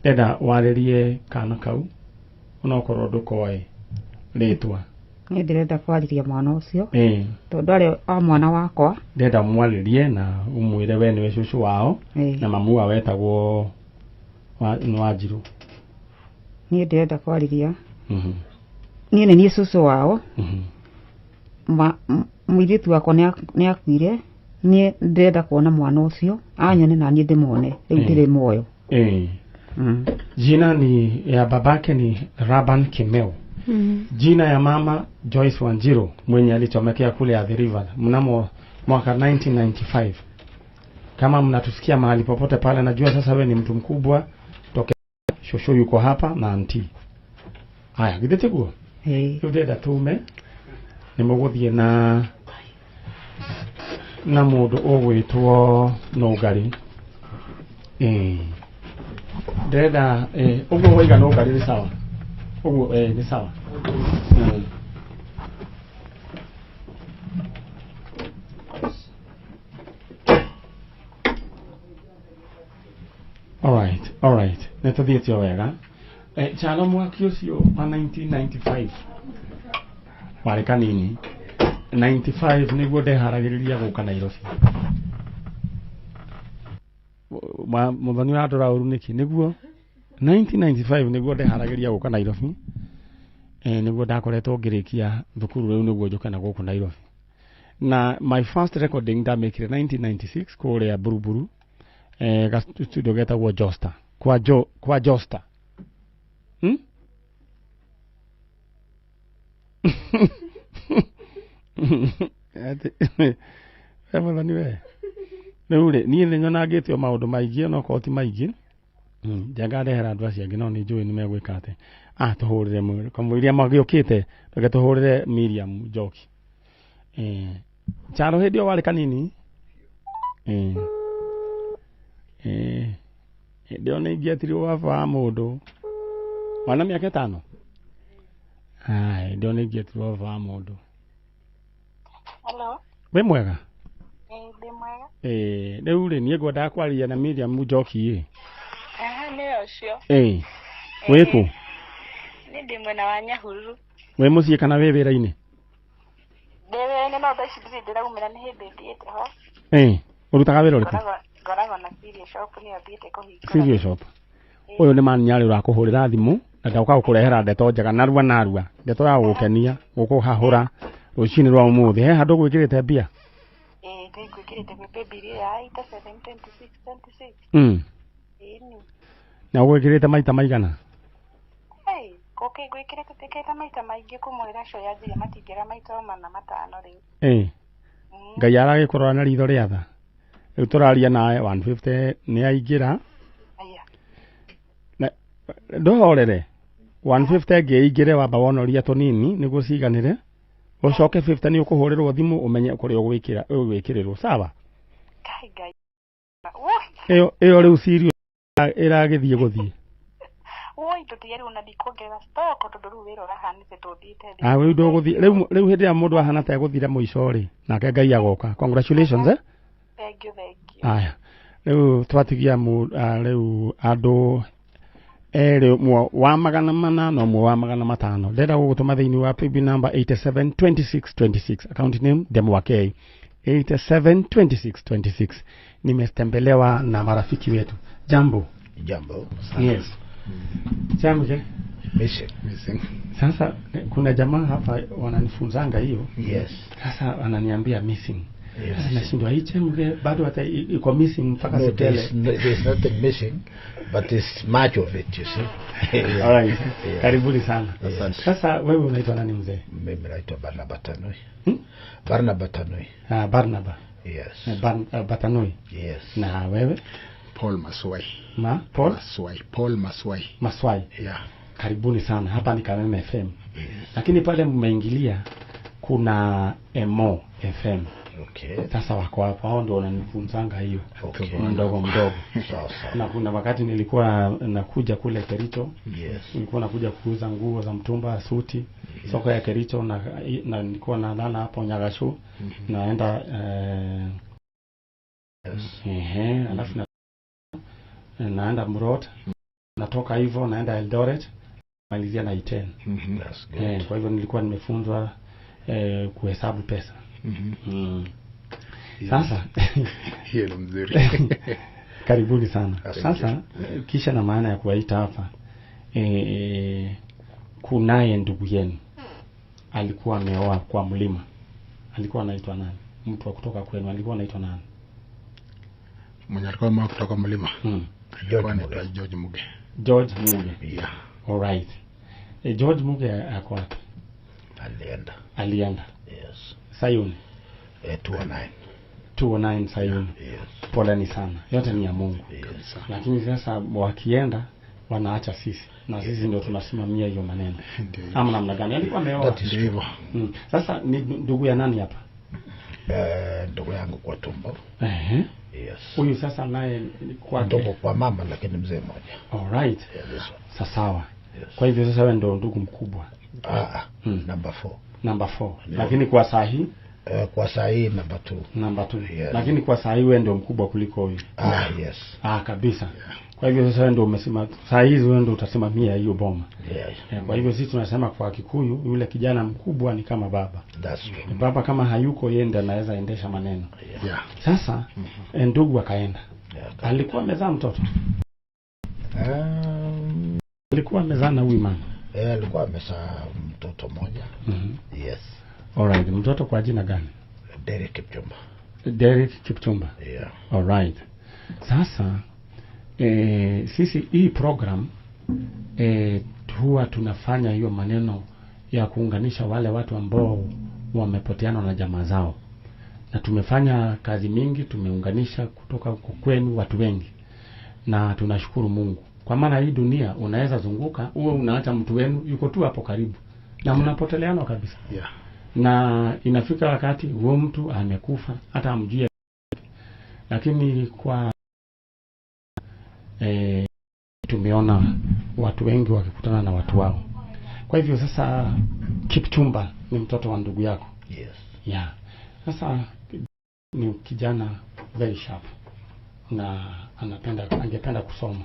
Deda walerie kana kau unokorwo ndukoe ritwa. Ni ndirenda kwariria mwana ucio tondu ari o mwana wakwa. Ndenda mwaririe na umwire we niwe cucu wao na mamu wa wetagwo Wanjiru. Ni ndirenda kwariria ni ni cucu wao. Mwiritu wako ni akuire. Ni ndirenda kuona mwana ucio anyone na ni ndimone riu ndire moyo. Jina ni ya babake ni Raban Kimeu. Jina ya mama Joyce Wanjiru, mwenye alichomekea kule Athiriva mnamo mwaka 1995. Kama mnatusikia mahali popote pale, najua sasa wewe ni mtu mkubwa, toke shosho yuko hapa na auntie. Haya, gidetiguo. Yudeda tume nimuguthie na mundu ogwitwo Nogari. Ndenda uguo waiga Nogari ni sawa? Uguo ni sawa. All right. Netothiete wega. Chalo mwaki ucio wa 1995. Wari kanini. 95 niguo ndeharagiriria guka Nairobi. Muthoni wa ndora uru niki niguo 1995 niguo ndeharagiria guka Nairobi. Niguo ndakoretwo ngirikia thukuru riu niguo njukana guku Nairobi. Na my first recording ndamekire 1996 kuria Buruburu. Studio getagwo Josta. Kwa Josta. Muthoni we. Niure ni nyonagitio maundu maingi no ko ti maingi. Jagade hera andũ acio angĩ no nĩ njũĩ nĩ megwĩka atĩ tũhũrĩre mwĩrĩ kamũiria magĩũkĩte reke tũhũrĩre Miriam Njoki Charo hĩndĩ o warĩ kanini hĩndĩ o nĩ ingĩetirwo baba wa mũndũ wana mĩaka 5 hĩndĩ o nĩ ingĩetirwo baba wa mũndũ. Hello. Wĩ mwega? Ndĩ mwega. Rĩu rĩ niĩ ngwendaga kwaria na Miriam Njoki nĩ ũcio. Wĩkũ? Nĩ ndĩ mwena wa Nyahururu. Wĩ mũciĩ kana wĩ wĩra-inĩ? Ndĩ wĩra-inĩ no thaa ici ndirĩ ndĩraumĩra nĩ hĩndĩ thiĩte ho. Ũrutaga wĩra ũrĩkũ? Ngoragwo na cereal shop nĩyo thiĩte kũhingũra. Cereal shop. Ũyũ nĩ mani Nyari ũrakũhũrĩra thimũ na ndoka gũkũrehera ndeto njega narua ndeto ya gũgũkenia gũkũhahũra rũcinĩ rwa ũmũthĩ. He handũ gwĩkĩrĩte mbia? Ndĩ gwĩkĩrĩte mbia ya 8726. Na ũgwĩkĩrĩte maita maigana? Gwĩkĩrĩte maita maingĩ kũmwĩra cio yanjire matingĩra maita 4 rĩu. Ngai aragĩkũrora na ritho rĩa tha. Rĩu tũraria nawe 150 nĩ aingĩra. Ndohorere 150 ngĩingĩre wamba wonoria tũnini nĩguo ciganĩre ũcoke 50 nĩ ũkũhũrĩrwo thimũ ũmenye kũrĩa ũgwĩkĩrĩrwo sawa. Ĩyo rĩu sirio ĩragĩthiĩ gũthiĩ. Tũtigerwo na ndikuongerera stock tondũ rĩu wĩra ũrahanĩte tũthiĩte. Rĩu ndũgũthiĩ rĩu hĩndĩ ya mũndũ ahana ta egũthira mũico rĩ nake Ngai agoka. Congratulations Thank you. Aya rĩu twatigia rĩu andũ erĩ ũmwe wa 400 na ũmwe wa 500 ndenda gũgũtũma thĩinĩ wa PB number 872626 account name Demwakei 872626. Nimetembelewa na marafiki wetu. Jambo. Yes. Jambo je? Missing. Sasa kuna jamaa hapa wananifunzanga hiyo. Yes. Sasa wananiambia missing. Sasa nashindwa hii chemge bado hata iko missing mpaka sitele. There's nothing missing but there's much of it, you see. Alright. Karibuni sana. Sasa wewe unaitwa nani mzee? Mimi naitwa Barnaba Tanoi. Barnaba. Yes. Batanoi. Yes. Na wewe? Paul Maswai. Paul Maswai. Yeah. Karibuni sana. Hapa ni Kameme FM. Lakini pale mmeingilia kuna Emo FM. Okay. Sasa wako hapa hao ndio wananifunzanga hiyo. Mdogo. Na kuna wakati nilikuwa nakuja kule Kericho. Yes. Nilikuwa nakuja kuuza nguo za mtumba, suti. Soko ya Kericho na nilikuwa nalala hapo Nyagashu. Naenda alafu naenda Murot. Natoka hivyo naenda Eldoret. Malizia na Iten. That's good. Kwa hivyo nilikuwa nimefunzwa kuhesabu pesa. Sasa hiyo mzuri. Karibuni sana. Sasa kisha na maana ya kuwaita hapa kunaye ndugu yenu alikuwa ameoa kwa mlima. Alikuwa anaitwa nani? Mtu wa kutoka kwenu alikuwa anaitwa nani? Mwenye alikuwa mwa kutoka mlima. Alikuwa anaitwa George Muge. Yeah. All right. George Muge ako wapi? Alienda. Yes. Sayuni. 209 Sayuni. Yes. Poleni sana. Yote ni ya Mungu. Yes. Lakini sasa wakienda wanaacha sisi. Na sisi ndio tunasimamia hiyo maneno. Ama namna gani? Alikuwa ameoa. Ndivyo. Sasa ni ndugu ya nani hapa? Ndugu yangu kwa tumbo. Yes. Huyu sasa naye kwa ndugu kwa mama lakini mzee mmoja. All right. Yes. Sawa. Kwa hivyo sasa wewe ndio ndugu mkubwa. Number 4. Number 4. Lakini kwa saa hii kwa saa hii number 2. Yes. Lakini kwa saa hii wewe ndio mkubwa kuliko huyu. Yes. Kabisa. Kwa hivyo sasa wewe ndio umesema saa hizi wewe ndio utasimamia hiyo boma. Yes. Kwa hivyo sisi tunasema kwa Kikuyu yule kijana mkubwa ni kama baba. That's true. Baba kama hayuko yeye ndiye anaweza endesha maneno. Yeah. Sasa ndugu akaenda. Alikuwa amezaa mtoto. Alikuwa amezaa na huyu mama. Alikuwa amezaa mtoto mmoja. Yes. Alright, mtoto kwa jina gani? Derek Kipchumba. Yeah. Alright. Sasa sisi hii program huwa tunafanya hiyo maneno ya kuunganisha wale watu ambao wamepoteana na jamaa zao. Na tumefanya kazi mingi, tumeunganisha kutoka kwenu watu wengi. Na tunashukuru Mungu. Kwa maana hii dunia unaweza zunguka, uwe unaacha mtu wenu yuko tu hapo karibu na mnapoteleana kabisa. Yeah. Na inafika wakati huo mtu amekufa hata amjue. Lakini kwa tumeona watu wengi wakikutana na watu wao. Kwa hivyo sasa Kipchumba ni mtoto wa ndugu yako. Yes. Yeah. Sasa ni kijana very sharp na angependa kusoma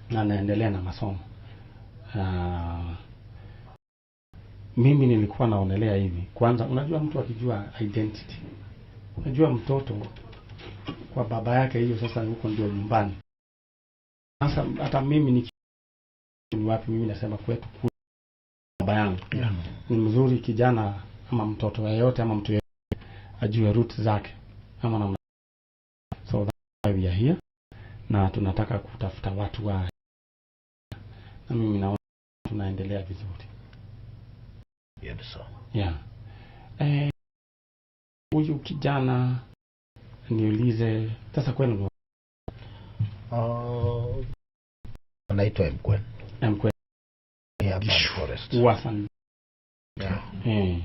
na anaendelea na masomo. Mimi nilikuwa naonelea hivi. Kwanza unajua mtu akijua identity. Unajua mtoto kwa baba yake, hiyo sasa huko ndio nyumbani. Sasa hata mimi ni wapi, mimi nasema kwetu baba yangu. Yeah. Ni mzuri kijana ama mtoto yeyote ama mtu yeyote ajue roots zake ama namna. So that's why we are here. Na tunataka kutafuta watu wa, na mimi naona tunaendelea vizuri. Yes, sir. Yeah. Huyu kijana niulize sasa kwenu anaitwa Mkwen. Mkwen. Yeah, forest. Wasan. Yeah. Yeah.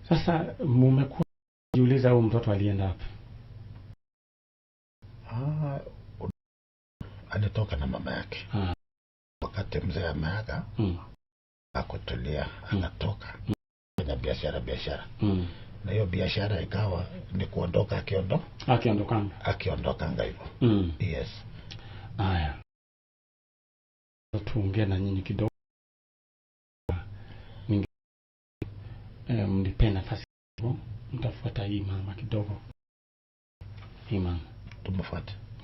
Sasa mmekuwa jiuliza huyu mtoto alienda wapi? Alitoka na mama yake. Wakati mzee ameaga, akutulia, akatoka kwenye biashara. Na hiyo biashara ikawa ni kuondoka akiondokanga hivyo. Yes. Haya. Tuongee na nyinyi kidogo. Mnipe nafasi kidogo. Mtafuata hii mama kidogo. Hii mama.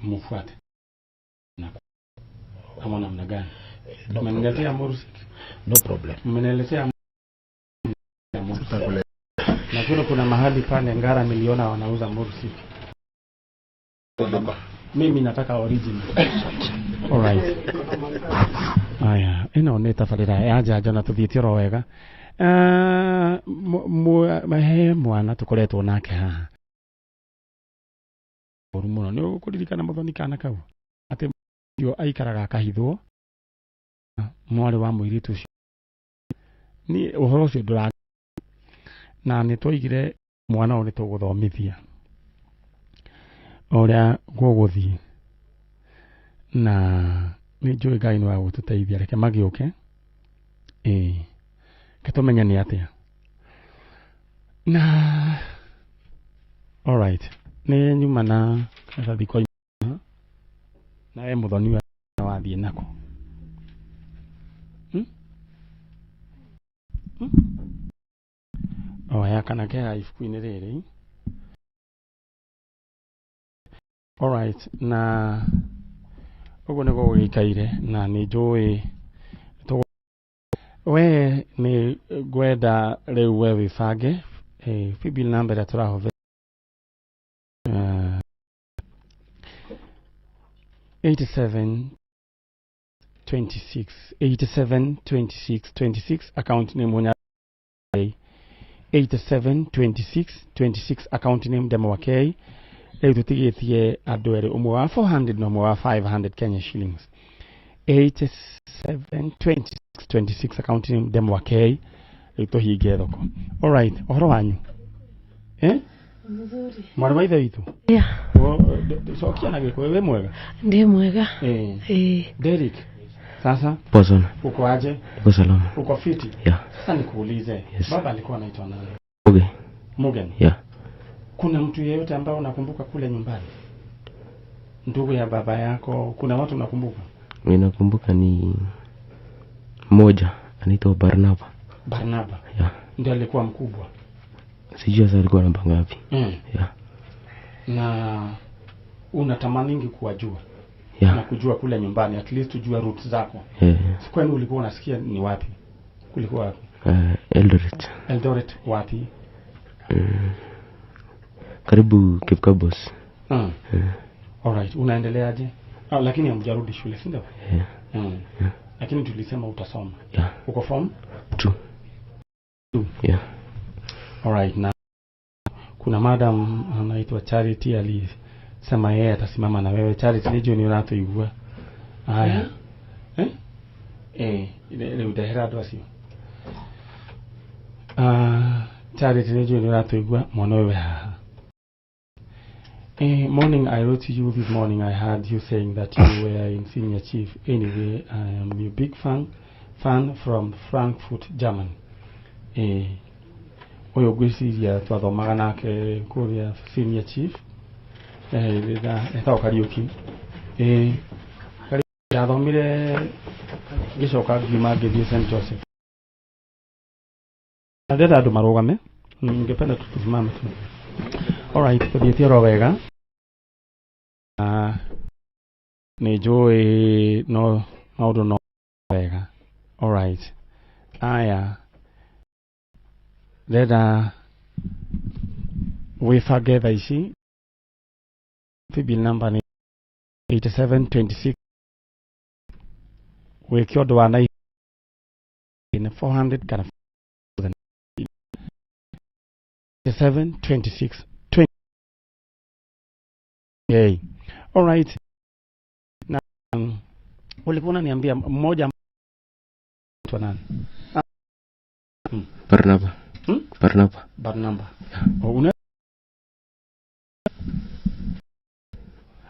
Mfuate. Na kama namna gani? Mmeniletea mursi. No problem. Mmeniletea mursi. Na kuna mahali pale Ngara miliona wanauza mursi. Mimi nataka original. Alright. Aya, ino ni tafarira yaja jana tuthitiro wega. Mwana tukoretwo nake ha. Muno ni ukuririkana muthoni kana kau. Ati yo aikaraga kahithwo. Mwari wa muiritu ucio. Ni uhoro ucio ndura na ni twaigire mwana one tuguthomithia. Oria guguthie. Na ni njui Ngai ni wa gututeithia reke magiuke. Ketomenya ni atia. Na alright. Ni nyuma na kathiko na muthoni wa thie nako. Ya kana kega ifuku-ini riri. Alright, na ugo ni gugikaire na ni njui we ni gwenda riu we wibange bibil number ya turahothe 8726 account name Nyari 8726 account name demo wake leo tutigetie adwere umwe wa 400 na umwe wa 500 Kenya shillings 8726 account name demo wake leo tuhige thoko. Alright, ohoro wanyu mzuri mwana wa ithe witu so kiana giko wewe mwega ndiye mwega Derek sasa Pozona uko aje? Uko salama. Uko fiti? Yeah. Sasa nikuulize, yes. Baba alikuwa anaitwa nani? Mugen. Yeah. Kuna mtu yeyote ambao unakumbuka kule nyumbani? Ndugu ya baba yako, kuna watu unakumbuka? Ninakumbuka ni mmoja anaitwa Barnaba. Yeah. Ndiye alikuwa mkubwa. Sijui sasa alikuwa namba ngapi. Yeah. Na unatamaningi kuwajua? Yeah. Na kujua kule nyumbani, at least ujue roots zako. Yeah. Kwani ulikuwa unasikia ni wapi? Kulikuwa wapi? Eldoret wapi? Karibu Kipkabos. Alright, unaendeleaje? Lakini hamjarudi shule, si ndio? Yeah. Lakini tulisema utasoma. Yeah. Uko form 2. Yeah. Alright, na kuna madam anaitwa Charity alisema yeye atasimama na wewe. Charity lejo ni unatuigua. Haya. Ile utahera ndo asio. Charity nejo ni ratuigwa mwana wewe haha. Morning, I wrote to you this morning. I heard you saying that you were in senior chief. Anyway, I am your big fan from Frankfurt, Germany. Oyo gwiciria twathomaga nake kuria senior chief. Etagwo Kariuki. Ndathomire gicoka ngiuma ngithie St Joseph. Ndenda andu marugame. Ningependa tusimame tu. Alright, tuthiĩtie ro wega. Nĩ njũĩ no maũndũ no wega. Alright. Aya. Ndenda wĩbange thaa ici. Bill number ni 8726. Wĩke ũndũ wa na 400 kana 8726. Okay. All right. Na ulikuwa unaniambia mmoja mtu nani? Barnaba. Barnaba. Yeah.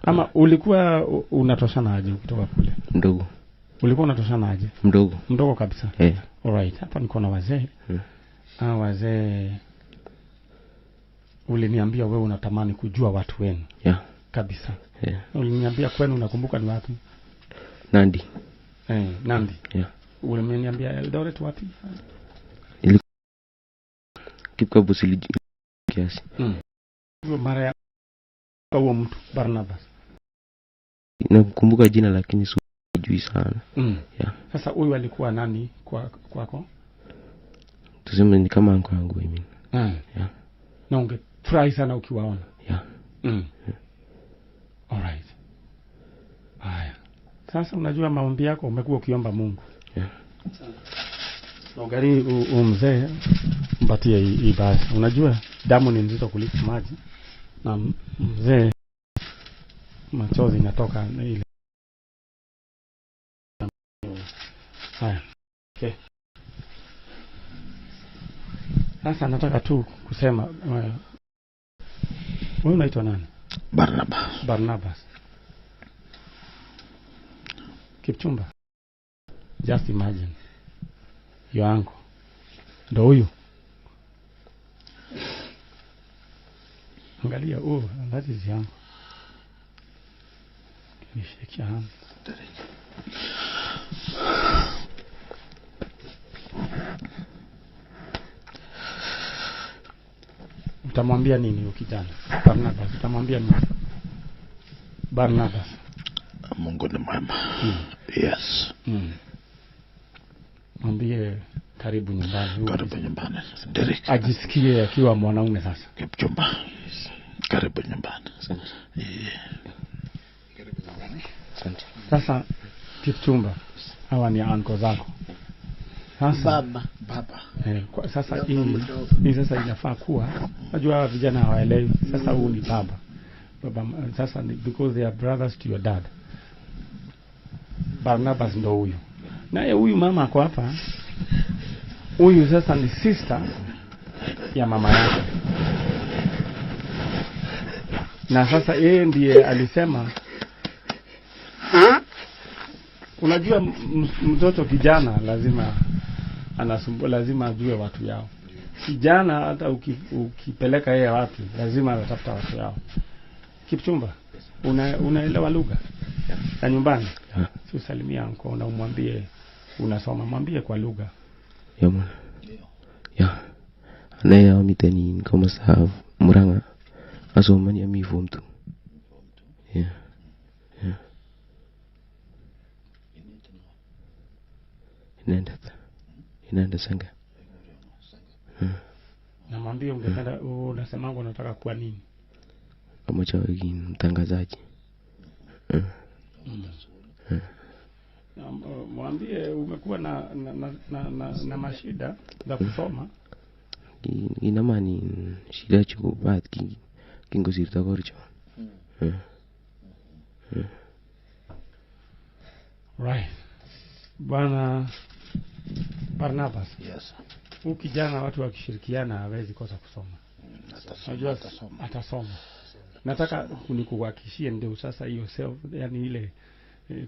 Ama ulikuwa unatoshana aje kutoka kule? Mdogo. Ulikuwa unatoshana aje? Mdogo kabisa. All right. Hapa niko na wazee. Wazee uliniambia wewe unatamani kujua watu wenu. Yeah. Kabisa. Uliniambia kwenu unakumbuka ni wapi? Nandi. Nandi. Yeah. Uliniambia Eldoret wapi? Kipkabos kiasi. Mara ya kwa mtu Barnabas. Nakumbuka jina lakini sijui sana. Yeah. Sasa huyu alikuwa nani kwako? Tuseme ni kama anko yangu mimi. Yeah. Na ungefurahi sana ukiwaona. Yeah. Alright. Haya. Sasa unajua maombi yako umekuwa ukiomba Mungu. Yeah. Nogari mzee mpatie hii basi. Unajua damu ni nzito kuliko maji. Na mzee machozi inatoka ile. Haya. Okay. Sasa nataka tu kusema wewe unaitwa nani? Barnabas. Kipchumba. Just imagine. Your uncle. Ndo huyu. Angalia, that is young. Can you shake your hand? Utamwambia nini ukijana? Barnabas, utamwambia nini? Barnabas. Mungu ni mwema. Yes. Mwambie karibu nyumbani. Karibu nyumbani. Derek. Ajisikie akiwa mwanaume sasa. Kipchumba. Karibu nyumbani. Karibu nyumbani. Asante. Sasa Kipchumba, hawa ni anko zako. Sasa baba. Sasa hii sasa inafaa kuwa najua vijana hawaelewi. Sasa huyu ni baba. Sasa because they are brothers to your dad. Barnabas ndo huyu. Naye huyu mama ako hapa. Huyu sasa ni sister ya mama yake. Na sasa yeye ndiye alisema unajua mtoto kijana lazima ajue watu yao. Kijana hata ukipeleka yeye wapi lazima atafuta watu yao. Kipchumba, unaelewa lugha ya nyumbani? Si usalimia anko na umwambie unasoma, mwambie kwa lugha. Ya mwana. Ya. Anaye amitani kama sahabu Muranga asomani amivu mtu. Yeah. Inaenda sanga. Na mwambie ungependa unasema unataka kuwa nini? Kama chawagi mtangazaji. Mwambie umekuwa na mashida za kusoma. Inamani shida chukubati kingosirta korcho. Right. Bwana Barnabas. Yes. Kijana watu wakishirikiana hawezi kosa kusoma. Atasoma. Nataka kunikuhakikishie ndio sasa hiyo self, yani ile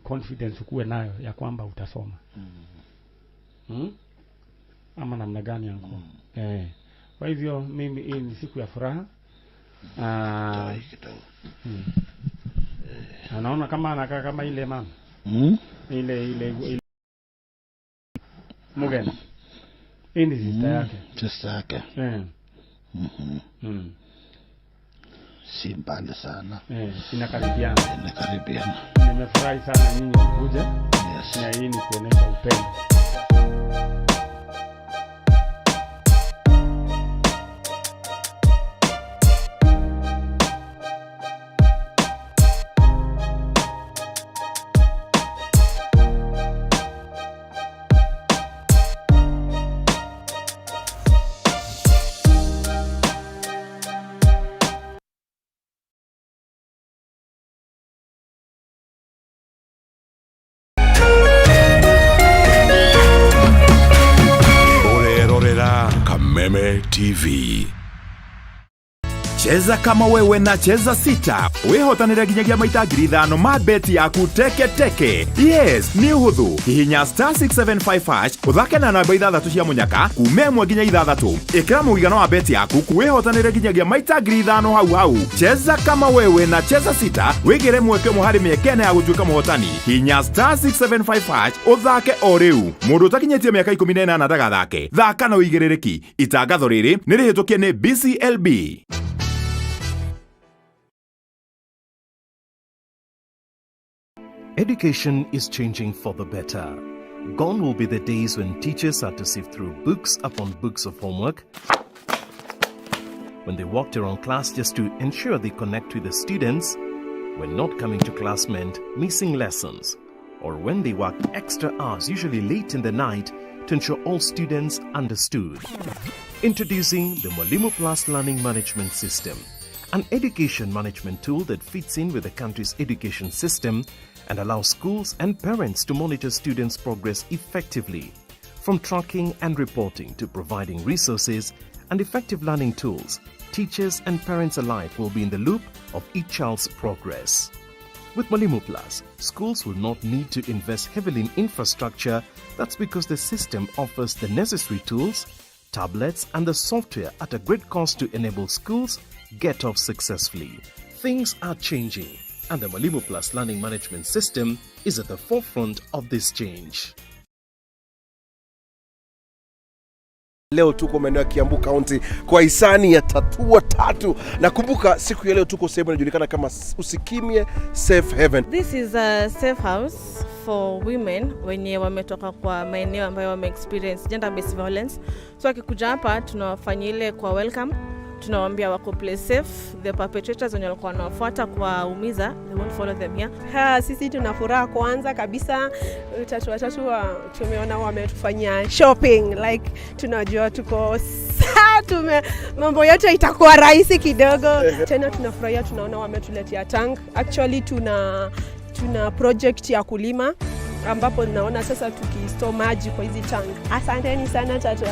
confidence ukuwe nayo ya kwamba utasoma. Ama namna gani yangu? Kwa hivyo mimi hii ni siku ya furaha. Anaona kama anakaa kama ile mama. Ile Mugen. Hii ni sister yake. Sister yake. Si mbali sana. Inakaribiana. Nimefurahi sana nyinyi kuja. Yes. Na hii ni kuonesha upendo. TV. Cheza kama wewe na cheza sita. Wihotanire ginyagia maita 5,000 ma beti yaku teke teke. Yes, ni huthu. Hihinya *675# uthake na namba 6 cia munyaka kume mwe ginya 6. Ikira muigano wa beti yaku kuwihotanire ginyagia maita 5,000 hau. Cheza kama wewe na cheza sita. Wigire mweke muhari miekene ya gutuika muhotani. Hihinya *675# uthake o riu. Mundu utakinyetie miaka 18 ndagathake. Thaka na uigirereki. Itangatho riri ni rihitukie ni BCLB. Education is changing for the better. Gone will be the days when teachers had to sift through books upon books of homework, when they walked around class just to ensure they connect with the students, when not coming to class meant missing lessons, or when they worked extra hours, usually late in the night, to ensure all students understood. Introducing the Mwalimu Plus Learning Management System, an education management tool that fits in with the country's education system and allows schools and parents to monitor students' progress effectively. From tracking and reporting to providing resources and effective learning tools, teachers and parents alike will be in the loop of each child's progress. With Mwalimu Plus, schools will not need to invest heavily in infrastructure. That's because the system offers the necessary tools, tablets, and the software at a great cost to enable schools get off successfully. Things are changing, and the Mwalimu Plus Learning Management System is at the forefront of this change. Leo tuko maeneo ya Kiambu County kwa hisani ya Tatua Tatu. Na kumbuka siku ya leo tuko sehemu inajulikana kama Usikimye Safe Haven. This is a safe house for women wenye wametoka kwa maeneo ambayo wame experience gender based violence. So akikuja hapa tunawafanyia ile kwa welcome. Tunawaambia wako play safe. The perpetrators wenye walikuwa wanawafuata kwa umiza, they won't follow them here. Sisi tunafuraha kwanza kabisa. Tatu tumeona wametufanyia shopping, like tunajua tuko mambo yote itakuwa rahisi kidogo. Tena tunafurahia tunaona wametuletea tank. Actually tuna project ya kulima ambapo naona sasa tukistore maji kwa hizi tank. Asanteni sana Tatu.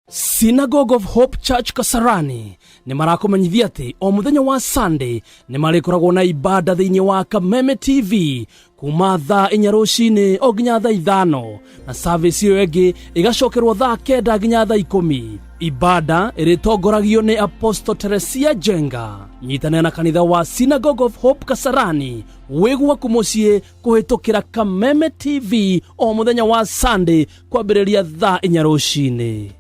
Synagogue of Hope Church Kasarani ni marakomenyithia ati o muthenya wa Sunday ni marikoragwo na ibada thiini wa Kameme TV kuma thaa 4 rucini o nginya thaa 5 na service iyo ingi igacokerwo thaa 9 nginya thaa 10. Ibada iritongoragio ni Apostle Teresia Jenga. Nyitanira na kanitha wa Synagogue of Hope Kasarani wigwa kumucie kuhitukira Kameme TV o muthenya wa Sunday kwambiriria thaa 4 rucini.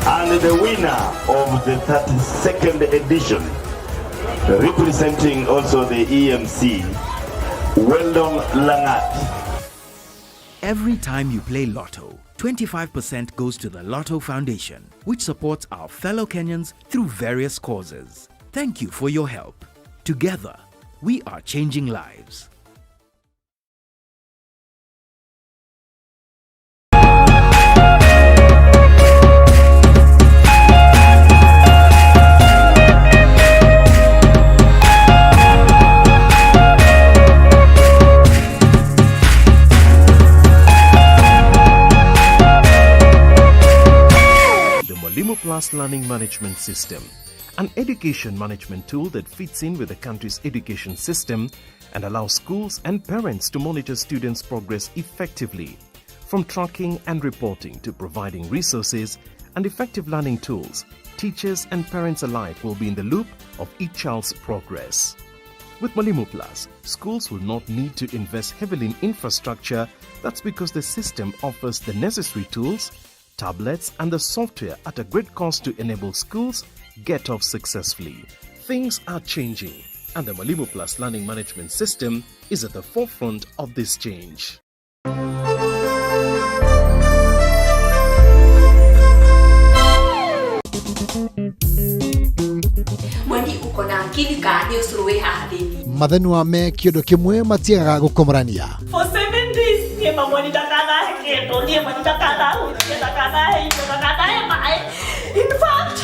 And the winner of the 32nd edition, representing also the EMC, Weldon Langat. Every time you play Lotto, 25% goes to the Lotto Foundation, which supports our fellow Kenyans through various causes. Thank you for your help. Together, we are changing lives. Plus Learning Management System, an education management tool that fits in with the country's education system and allows schools and parents to monitor students' progress effectively. From tracking and reporting to providing resources and effective learning tools, teachers and parents alike will be in the loop of each child's progress. With Mwalimu Plus, schools will not need to invest heavily in infrastructure. That's because the system offers the necessary tools, tablets and the software at a great cost to enable schools get off successfully. Things are changing, and the Mwalimu Plus Learning Management System is at the forefront of this change. Mwani uko na akili kaani usuruwe hadithi. Mathenwa me kiondo kimwe matiaga gukomrania. For 7 days nie mamwani takana keto nie mwani takana in fact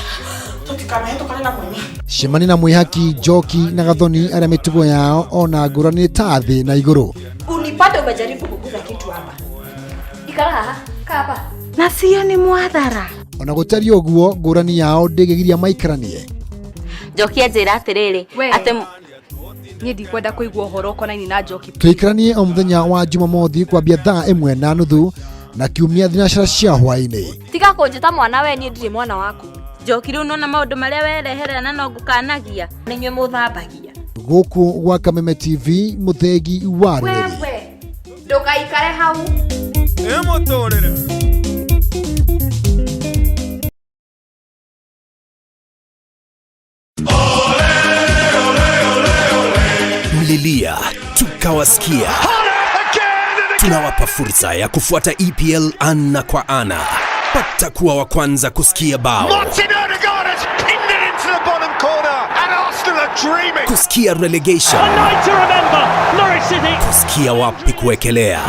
tutikana tukana na mwenye. Shemani na mwihaki Njoki na Gathoni aria mitugo yao ona ngurani ta thi na iguru. Unipate umejaribu kuguza kitu hapa. Ikara haha kaba. Na sio ni mwadhara. Ona gutari oguo ngurani yao ndigegiria maikaranie. Njoki ajira atiriri ate nie ndikwenda kuigua uhoro konaini na Njoki. Tuikaranie o muthenya wa Jumamothi kwambia thaa 1:30 na kiumia thinacara cia hwaini. Tiga kunjita mwana we nie ndiri mwana waku. Njoki riu nona maundu maria wereherera na no ngukanagia ninywe muthambagia. Guku gwa Kameme TV muthengi wa riri. Wewe ndukaikare hau. Muturire. Mlilia tukawasikia. Tunawapa fursa ya kufuata EPL ana kwa ana. Pata kuwa wa kwanza kusikia bao. Kusikia relegation. Kusikia wapi kuwekelea.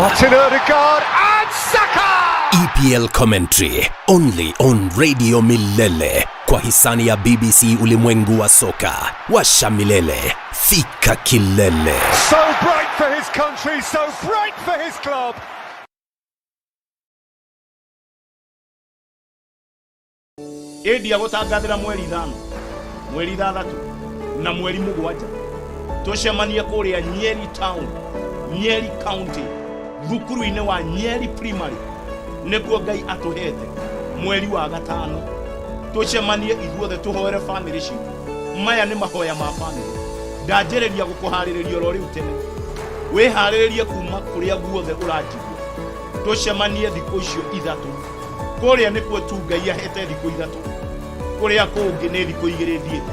EPL commentary only on Radio Milele kwa hisani ya BBC Ulimwengu wa Soka. Washa milele, fika kilele. So bright for his country, so bright for his club. Edia gutangathira mweri 5, mweri 6 na mweri 7 tucemanie kuria Nyeri town, Nyeri county, thukuru-ini wa Nyeri primary niguo Ngai atuhete mweri wa 5 tucemanie ithuothe tuhoere family citu. Maya ni mahoya ma family. Ndanjĩrĩria gũkũharĩrĩria oro rĩu tene. Wĩharĩrĩrie kuma kũrĩa guothe ũranjigua. Tucemanie thikũ icio 3. Kũrĩa nĩkuo tu Ngai ahete thikũ 3. Kũrĩa kũngĩ nĩ thikũ 2 thiĩte.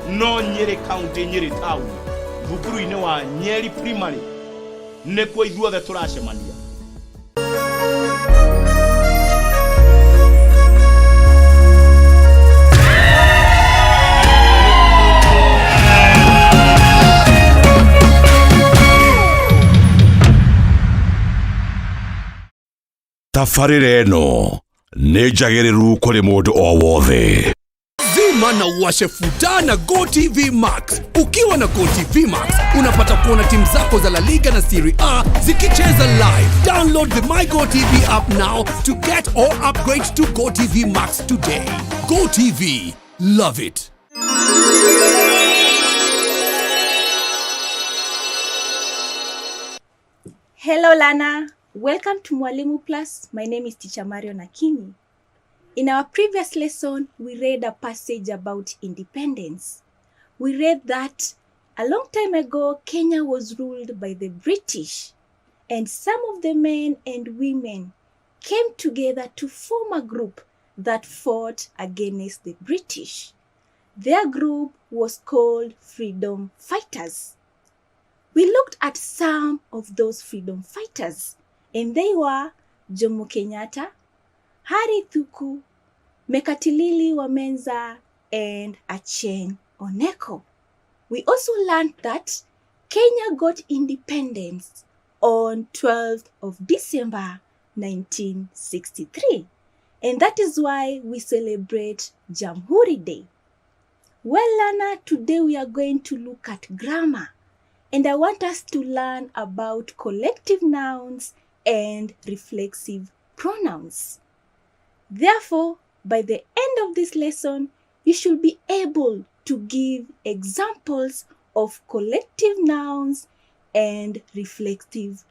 No Nyeri county, Nyeri town, thukuru-ini wa Nyeri primary nĩkuo ithuothe tũracemania. Tafarĩra ĩno nĩ njagĩrĩru kũrĩ mũndũ o wothe. Zima na uwashe futa na GoTV Max. Ukiwa na GoTV Max, unapata kuona timu zako za La Liga na Serie A zikicheza live. Download the My GoTV app now to get or upgrade to GoTV Max today. GoTV, love it. Hello Lana, welcome to Mwalimu Plus. My name is Teacher Mario Nakini. In our previous lesson, we read a passage about independence. We read that a long time ago, Kenya was ruled by the British, and some of the men and women came together to form a group that fought against the British. Their group was called Freedom Fighters. We looked at some of those freedom fighters, and they were Jomo Kenyatta, Harry Thuku, Mekatilili Wamenza, and Achieng' Oneko. We also learned that Kenya got independence on 12th of December 1963, and that is why we celebrate Jamhuri Day. Well, Lana, today we are going to look at grammar, and I want us to learn about collective nouns and reflexive pronouns. Therefore, by the end of this lesson, you should be able to give examples of collective nouns and reflexive